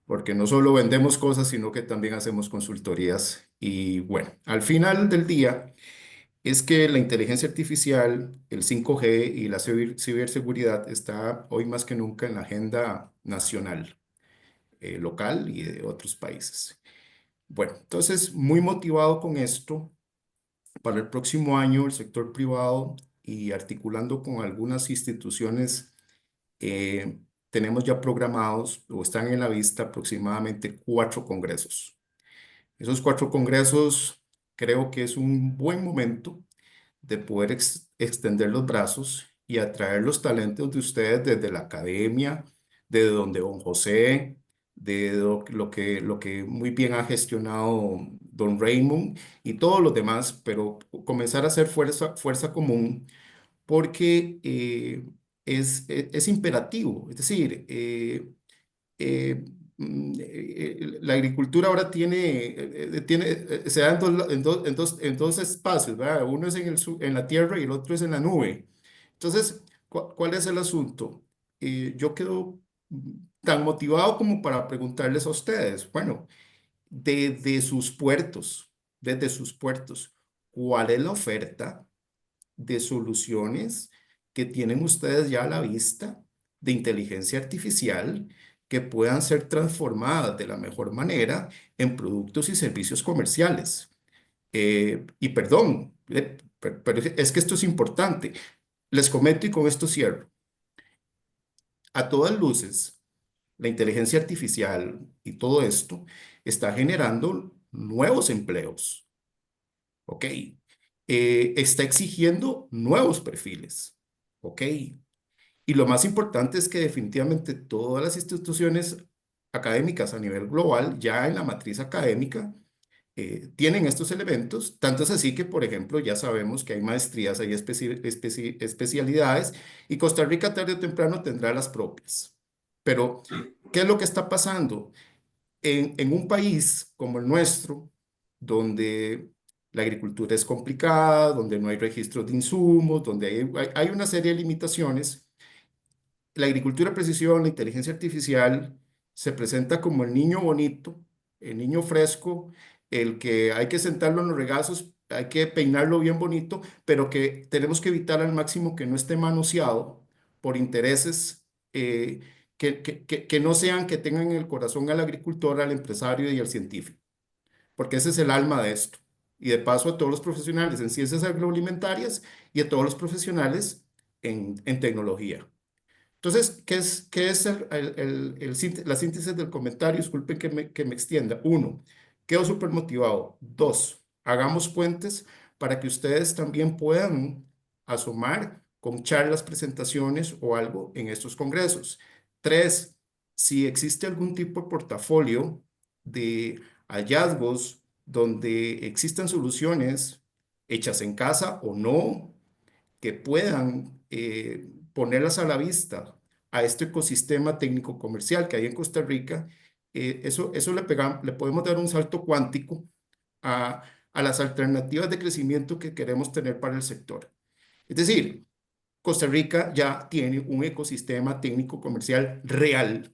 Speaker 5: porque no solo vendemos cosas, sino que también hacemos consultorías. Y bueno, al final del día es que la inteligencia artificial, el 5G y la ciberseguridad está hoy más que nunca en la agenda nacional, local y de otros países. Bueno, entonces, muy motivado con esto, para el próximo año el sector privado y articulando con algunas instituciones tenemos ya programados o están en la vista aproximadamente 4 congresos. Esos 4 congresos creo que es un buen momento de poder extender los brazos y atraer los talentos de ustedes desde la academia, desde donde don José, de lo que muy bien ha gestionado don Raymond y todos los demás, pero comenzar a hacer fuerza común porque es imperativo. Es decir, eh, la agricultura ahora se da en dos espacios, ¿verdad? Uno es en la tierra y el otro es en la nube. Entonces, ¿cuál es el asunto? Yo quedo tan motivado como para preguntarles a ustedes, bueno, desde sus puertos, desde sus puertos, ¿cuál es la oferta de soluciones que tienen ustedes ya a la vista de inteligencia artificial que puedan ser transformadas de la mejor manera en productos y servicios comerciales? Y perdón, pero es que esto es importante. Les comento y con esto cierro. A todas luces, la inteligencia artificial y todo esto está generando nuevos empleos, ¿ok? Está exigiendo nuevos perfiles, ¿ok? Y lo más importante es que definitivamente todas las instituciones académicas a nivel global, ya en la matriz académica, tienen estos elementos. Tanto es así que, por ejemplo, ya sabemos que hay maestrías, hay especialidades, y Costa Rica tarde o temprano tendrá las propias. Pero, ¿qué es lo que está pasando? En un país como el nuestro, donde la agricultura es complicada, donde no hay registros de insumos, donde hay una serie de limitaciones, la agricultura de precisión, la inteligencia artificial, se presenta como el niño bonito, el niño fresco, el que hay que sentarlo en los regazos, hay que peinarlo bien bonito, pero que tenemos que evitar al máximo que no esté manoseado por intereses que no sean que tengan en el corazón al agricultor, al empresario y al científico, porque ese es el alma de esto. Y de paso a todos los profesionales en ciencias agroalimentarias y a todos los profesionales en tecnología. Entonces, qué es la síntesis del comentario? Disculpen que me extienda. Uno, quedo súper motivado. Dos, hagamos puentes para que ustedes también puedan asomar con charlas, presentaciones o algo en estos congresos. Tres, si existe algún tipo de portafolio de hallazgos donde existan soluciones hechas en casa o no, que puedan ponerlas a la vista a este ecosistema técnico comercial que hay en Costa Rica, eso le podemos dar un salto cuántico a, a las alternativas de crecimiento que queremos tener para el sector. Es decir, Costa Rica ya tiene un ecosistema técnico comercial real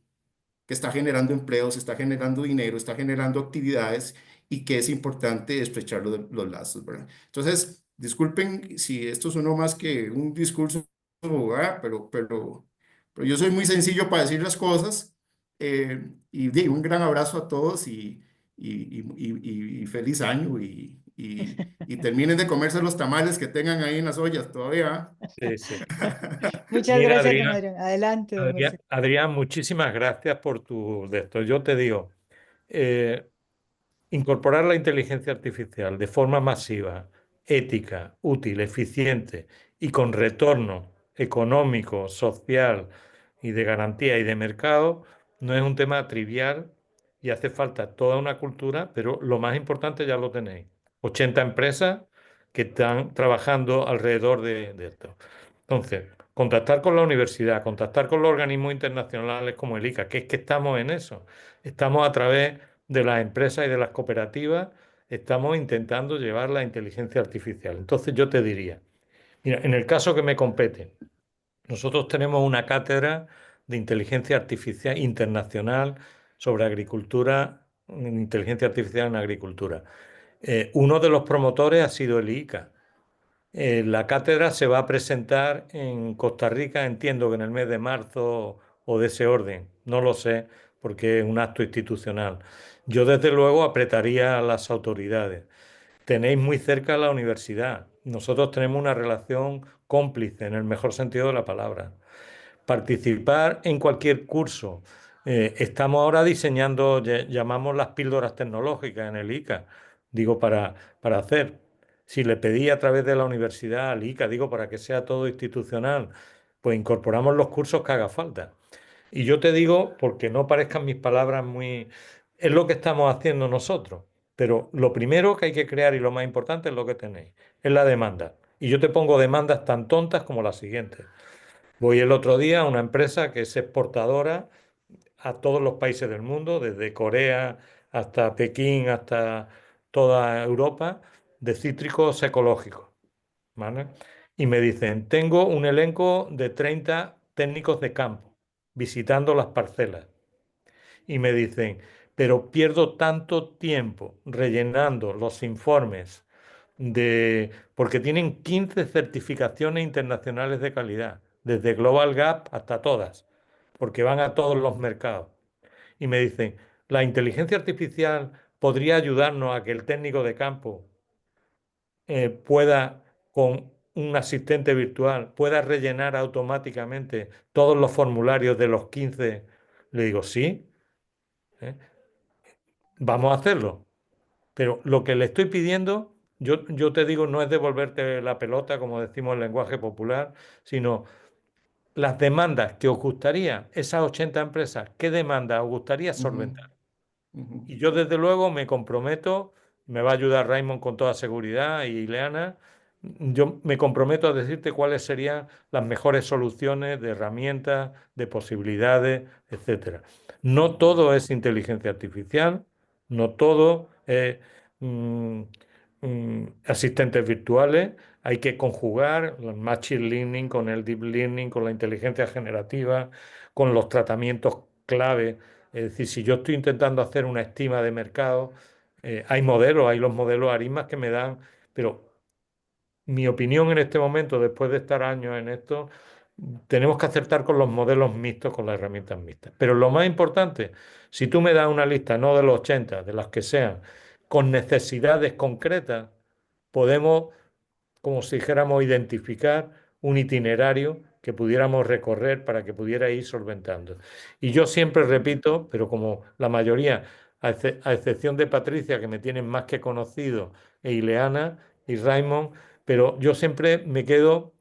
Speaker 5: que está generando empleos, está generando dinero, está generando actividades y que es importante estrechar los lazos, ¿verdad? Entonces, disculpen si esto sonó más que un discurso, ¿verdad? Pero yo soy muy sencillo para decir las cosas, un gran abrazo a todos y feliz año y terminen de comerse los tamales que tengan ahí en las ollas todavía.
Speaker 1: Sí, sí.
Speaker 2: Muchas
Speaker 1: Mira,
Speaker 2: gracias, don
Speaker 1: Adrián,
Speaker 2: Adrián. Adelante, don
Speaker 1: Adrián,
Speaker 2: José.
Speaker 1: Adrián, muchísimas gracias por tu de esto. Yo te digo, eh, incorporar la inteligencia artificial de forma masiva, ética, útil, eficiente y con retorno económico, social y de garantía y de mercado no es un tema trivial y hace falta toda una cultura, pero lo más importante ya lo tenéis. 80 empresas que están trabajando alrededor de esto. Entonces, contactar con la universidad, contactar con los organismos internacionales como el ICA, que es que estamos en eso. Estamos a través de las empresas y de las cooperativas, estamos intentando llevar la inteligencia artificial. Entonces yo te diría, mira, en el caso que me compete, nosotros tenemos una cátedra de inteligencia artificial internacional sobre agricultura, inteligencia artificial en agricultura. Uno de los promotores ha sido el ICA. La cátedra se va a presentar en Costa Rica, entiendo que en el mes de marzo o de ese orden, no lo sé, porque es un acto institucional. Yo desde luego apretaría a las autoridades. Tenéis muy cerca la universidad. Nosotros tenemos una relación cómplice, en el mejor sentido de la palabra. Participar en cualquier curso. Estamos ahora diseñando, llamamos las píldoras tecnológicas en el ICA, digo, para hacer. Si le pedí a través de la universidad al ICA, digo, para que sea todo institucional, pues incorporamos los cursos que haga falta. Y yo te digo, porque no parezcan mis palabras muy... Es lo que estamos haciendo nosotros. Pero lo primero que hay que crear y lo más importante es lo que tenéis, es la demanda. Y yo te pongo demandas tan tontas como las siguientes. Voy el otro día a una empresa que es exportadora a todos los países del mundo, desde Corea hasta Pekín, hasta toda Europa, de cítricos ecológicos, ¿vale? Y me dicen, tengo un elenco de 30 técnicos de campo visitando las parcelas. Y me dicen, pero pierdo tanto tiempo rellenando los informes porque tienen 15 certificaciones internacionales de calidad, desde Global Gap hasta todas, porque van a todos los mercados. Y me dicen, la inteligencia artificial podría ayudarnos a que el técnico de campo pueda, con un asistente virtual, pueda rellenar automáticamente todos los formularios de los 15. Le digo, sí, ¿eh? Vamos a hacerlo. Pero lo que le estoy pidiendo, yo te digo, no es devolverte la pelota, como decimos en lenguaje popular, sino las demandas que os gustaría, esas 80 empresas, ¿qué demandas os gustaría
Speaker 5: Ujú,
Speaker 1: solventar?
Speaker 5: ujú,
Speaker 1: Y yo desde luego me comprometo, me va a ayudar Raymond con toda seguridad y Ileana, yo me comprometo a decirte cuáles serían las mejores soluciones de herramientas, de posibilidades, etcétera. No
Speaker 5: ujú,
Speaker 1: todo es inteligencia artificial, no todo es mm, asistentes virtuales, hay que conjugar el machine learning con el deep learning, con la inteligencia generativa, con los tratamientos clave. Es decir, si yo estoy intentando hacer una estima de mercado, hay modelos, hay los modelos Aritmas que me dan, pero mi opinión en este momento, después de estar años en esto, tenemos que acertar con los modelos mixtos, con las herramientas mixtas. Pero lo más importante, si tú me das una lista, no de los 80, de las que sean, con necesidades concretas, podemos, como si dijéramos, identificar un itinerario que pudiéramos recorrer para que pudiera ir solventando. Y yo siempre repito, pero como la mayoría, a excepción de Patricia, que me tienen más que conocido, e Ileana y Raymond, pero yo siempre me quedo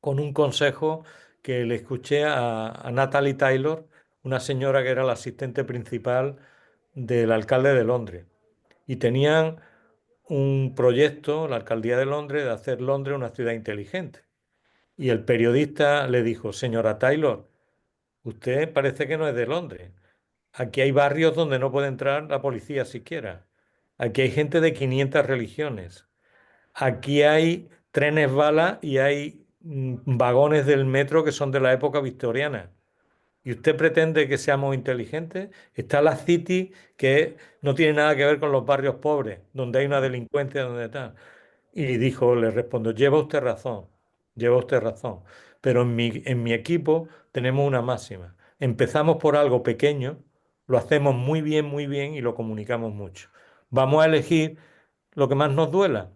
Speaker 1: con un consejo que le escuché a Natalie Taylor, una señora que era la asistente principal del alcalde de Londres. Y tenían un proyecto, la alcaldía de Londres, de hacer Londres una ciudad inteligente. Y el periodista le dijo, señora Taylor, usted parece que no es de Londres. Aquí hay barrios donde no puede entrar la policía siquiera. Aquí hay gente de 500 religiones. Aquí hay trenes bala y hay vagones del metro que son de la época victoriana. ¿Y usted pretende que seamos inteligentes? Está la City, que no tiene nada que ver con los barrios pobres, donde hay una delincuencia, donde tal. Y dijo, le respondo, lleva usted razón. Pero en mi equipo tenemos una máxima. Empezamos por algo pequeño, lo hacemos muy bien y lo comunicamos mucho. Vamos a elegir lo que más nos duela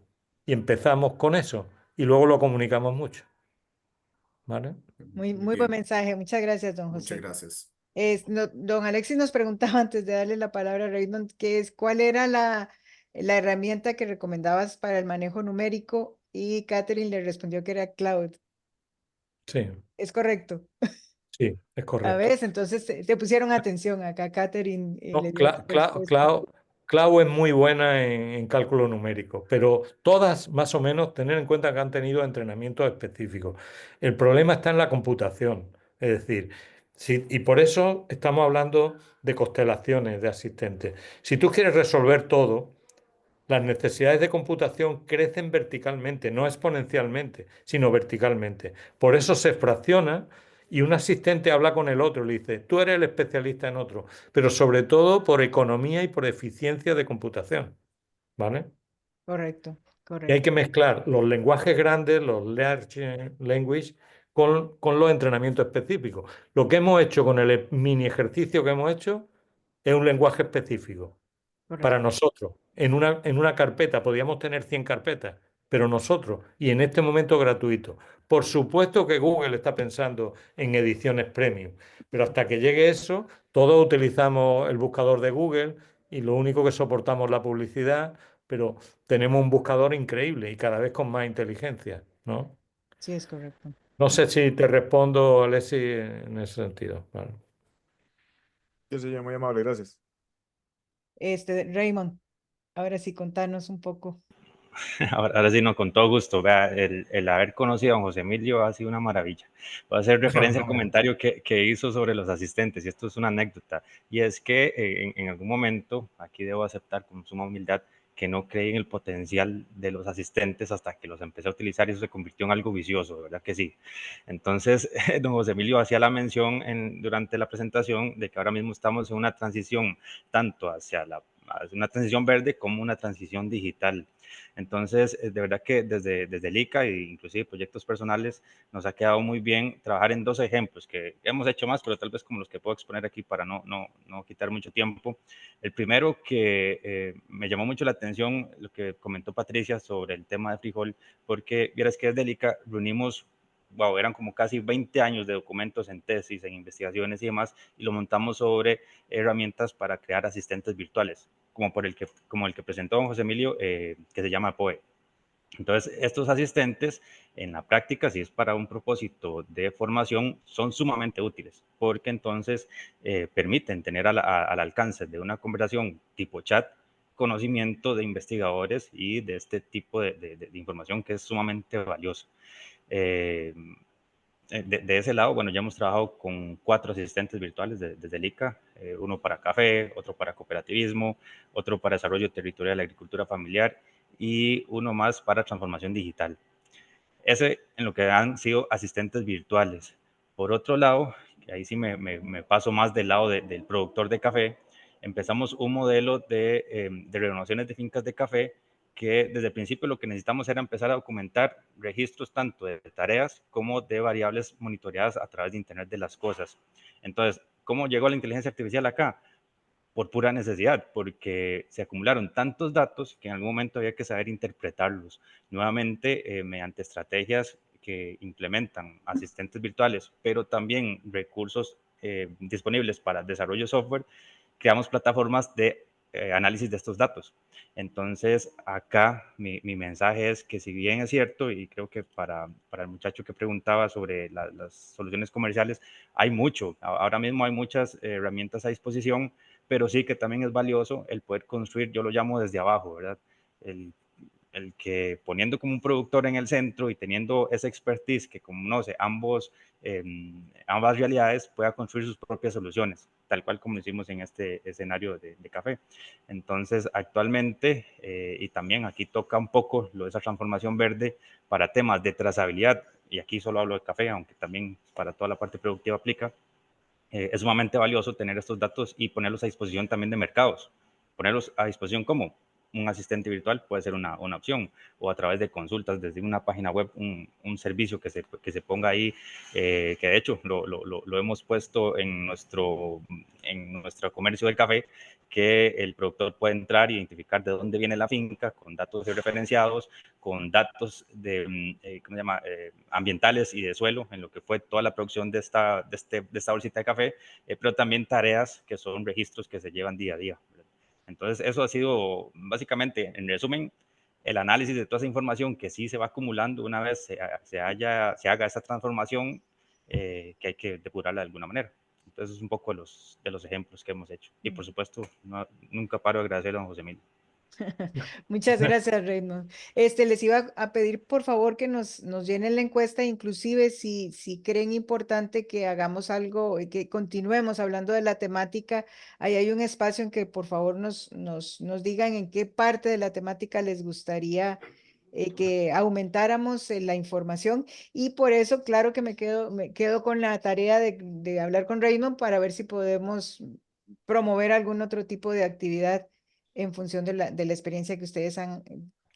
Speaker 1: y empezamos con eso y luego lo comunicamos mucho. ¿Vale?
Speaker 2: Muy,
Speaker 5: muy
Speaker 2: muy buen
Speaker 5: bien,
Speaker 2: mensaje. Muchas gracias, don
Speaker 5: muchas
Speaker 2: José.
Speaker 5: gracias.
Speaker 2: Don Alexis nos preguntaba antes de darle la palabra a Raymond, ¿cuál era la herramienta que recomendabas para el manejo numérico? Y Catherine le respondió que era Cloud.
Speaker 1: Sí,
Speaker 2: ¿Es correcto?
Speaker 1: sí, es
Speaker 2: A
Speaker 1: correcto.
Speaker 2: ver, entonces te pusieron atención acá, Catherine le
Speaker 1: No,
Speaker 2: dio respuesta.
Speaker 1: Clau es muy buena en cálculo numérico, pero todas más o menos tener en cuenta que han tenido entrenamientos específicos. El problema está en la computación, es decir, y por eso estamos hablando de constelaciones de asistentes. Si tú quieres resolver todo, las necesidades de computación crecen verticalmente, no exponencialmente, sino verticalmente. Por eso se fracciona y un asistente habla con el otro, le dice, tú eres el especialista en otro, pero sobre todo por economía y por eficiencia de computación, ¿vale?
Speaker 2: Correcto,
Speaker 1: Y hay
Speaker 2: correcto,
Speaker 1: que mezclar los lenguajes grandes, los large language, con los entrenamientos específicos. Lo que hemos hecho con el mini ejercicio que hemos hecho es un lenguaje específico para
Speaker 2: correcto.
Speaker 1: nosotros. En una carpeta podíamos tener 100 carpetas, pero nosotros, y en este momento gratuito. Por supuesto que Google está pensando en ediciones premium, pero hasta que llegue eso, todos utilizamos el buscador de Google y lo único que soportamos es la publicidad, pero tenemos un buscador increíble y cada vez con más inteligencia, ¿no?
Speaker 2: Sí, es correcto.
Speaker 1: No sé si te respondo, Alessi, en ese sentido. Vale.
Speaker 6: Yo soy muy amable, gracias.
Speaker 2: Raymond, ahora sí, contanos un poco.
Speaker 3: Ahora sí, no, con todo gusto. Vea, el haber conocido a don José Emilio ha sido una maravilla. Voy a hacer referencia al comentario que hizo sobre los asistentes, y esto es una anécdota, y es que en algún momento, aquí debo aceptar con suma humildad, que no creí en el potencial de los asistentes hasta que los empecé a utilizar y eso se convirtió en algo vicioso, de verdad que sí. Entonces, don José Emilio hacía la mención durante la presentación de que ahora mismo estamos en una transición tanto hacia una transición verde como una transición digital. Entonces, de verdad que desde el ICA e inclusive proyectos personales nos ha quedado muy bien trabajar en dos ejemplos que hemos hecho más, pero tal vez como los que puedo exponer aquí para no quitar mucho tiempo. El primero que me llamó mucho la atención, lo que comentó Patricia sobre el tema de frijol, porque vieras que desde el ICA reunimos, wow, eran como casi 20 años de documentos en tesis, en investigaciones y demás, y lo montamos sobre herramientas para crear asistentes virtuales como el que presentó don José Emilio, que se llama POE. Entonces, estos asistentes en la práctica, si es para un propósito de formación, son sumamente útiles, porque entonces permiten tener al alcance de una conversación tipo chat conocimiento de investigadores y de este tipo de información que es sumamente valioso. Eh, de ese lado, bueno, ya hemos trabajado con 4 asistentes virtuales desde el ICA, uno para café, otro para cooperativismo, otro para desarrollo territorial de la agricultura familiar y uno más para transformación digital. Ese en lo que han sido asistentes virtuales. Por otro lado, que ahí sí me paso más del lado del productor de café, empezamos un modelo de renovaciones de fincas de café que desde el principio lo que necesitamos era empezar a documentar registros tanto de tareas como de variables monitoreadas a través de Internet de las cosas. Entonces, ¿cómo llegó la inteligencia artificial acá? Por pura necesidad, porque se acumularon tantos datos que en algún momento había que saber interpretarlos. Nuevamente, mediante estrategias que implementan asistentes virtuales, pero también recursos disponibles para desarrollo de software, creamos plataformas de análisis de estos datos. Entonces, acá mi mensaje es que si bien es cierto, y creo que para el muchacho que preguntaba sobre las soluciones comerciales, hay mucho, ahora mismo hay muchas herramientas a disposición, pero sí que también es valioso el poder construir, yo lo llamo desde abajo, ¿verdad? El, el que poniendo como un productor en el centro y teniendo esa expertise que conoce ambas realidades pueda construir sus propias soluciones, tal cual como lo hicimos en este escenario de café. Entonces, actualmente, y también aquí toca un poco lo de esa transformación verde para temas de trazabilidad, y aquí solo hablo de café, aunque también para toda la parte productiva aplica, es sumamente valioso tener estos datos y ponerlos a disposición también de mercados. Ponerlos a disposición como un asistente virtual puede ser una opción, o a través de consultas desde una página web, un servicio que se ponga ahí, que de hecho lo hemos puesto en nuestro comercio del café, que el productor puede entrar e identificar de dónde viene la finca con datos referenciados, con datos ¿cómo se llama? Ambientales y de suelo, en lo que fue toda la producción de esta bolsita de café, pero también tareas que son registros que se llevan día a día. Entonces, eso ha sido básicamente, en resumen, el análisis de toda esa información que sí se va acumulando una vez se haga esa transformación, que hay que depurarla de alguna manera. Entonces, es un poco de los ejemplos que hemos hecho. Y por supuesto, nunca paro de agradecerle a don José Emilio.
Speaker 2: Muchas gracias, Raymond. Les iba a pedir, por favor, que nos llenen la encuesta, inclusive si creen importante que hagamos algo, y que continuemos hablando de la temática. Ahí hay un espacio en que, por favor, nos digan en qué parte de la temática les gustaría que aumentáramos la información. Y por eso, claro que me quedo con la tarea de hablar con Raymond para ver si podemos promover algún otro tipo de actividad en función de la experiencia que ustedes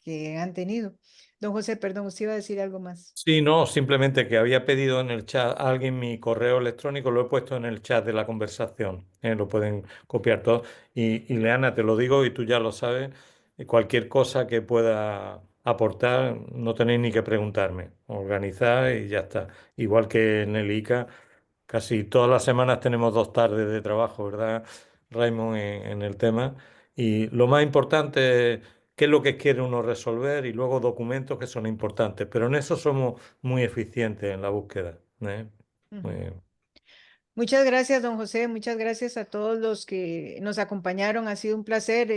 Speaker 2: que han tenido. Don José, perdón, usted iba a decir algo más.
Speaker 1: Sí, no, simplemente que había pedido en el chat a alguien mi correo electrónico, lo he puesto en el chat de la conversación, lo pueden copiar todo. Y Leana, te lo digo y tú ya lo sabes, cualquier cosa que pueda aportar, no tenéis ni que preguntarme, organizar y ya está. Igual que en el ICA, casi todas las semanas tenemos 2 tardes de trabajo, ¿verdad, Raymond, en el tema? Y lo más importante es qué es lo que quiere uno resolver y luego documentos que son importantes. Pero en eso somos muy eficientes en la búsqueda, ¿eh?
Speaker 2: Ujú.
Speaker 1: Muy bien.
Speaker 2: Muchas gracias, don José. Muchas gracias a todos los que nos acompañaron. Ha sido un placer.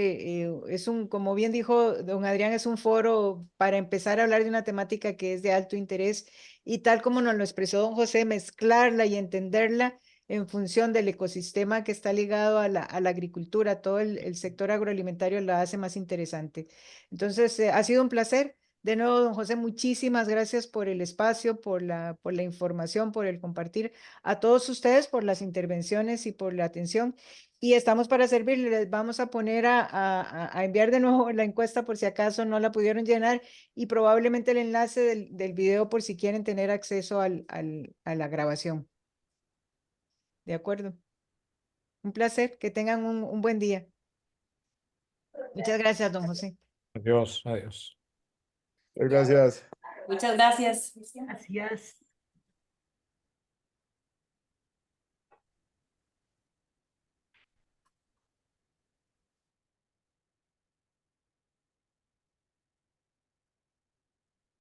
Speaker 2: Como bien dijo don Adrián, es un foro para empezar a hablar de una temática que es de alto interés y tal como nos lo expresó don José, mezclarla y entenderla en función del ecosistema que está ligado a la agricultura, todo el sector agroalimentario la hace más interesante. Entonces, ha sido un placer. De nuevo, don José, muchísimas gracias por el espacio, por la información, por el compartir. A todos ustedes por las intervenciones y por la atención. Y estamos para servirles. Les vamos a poner a enviar de nuevo la encuesta por si acaso no la pudieron llenar y probablemente el enlace del video por si quieren tener acceso a la grabación. ¿De acuerdo? Un placer. Que tengan un buen día. Muchas gracias, don José.
Speaker 1: Adiós, adiós.
Speaker 6: Gracias.
Speaker 7: Muchas gracias.
Speaker 4: Gracias.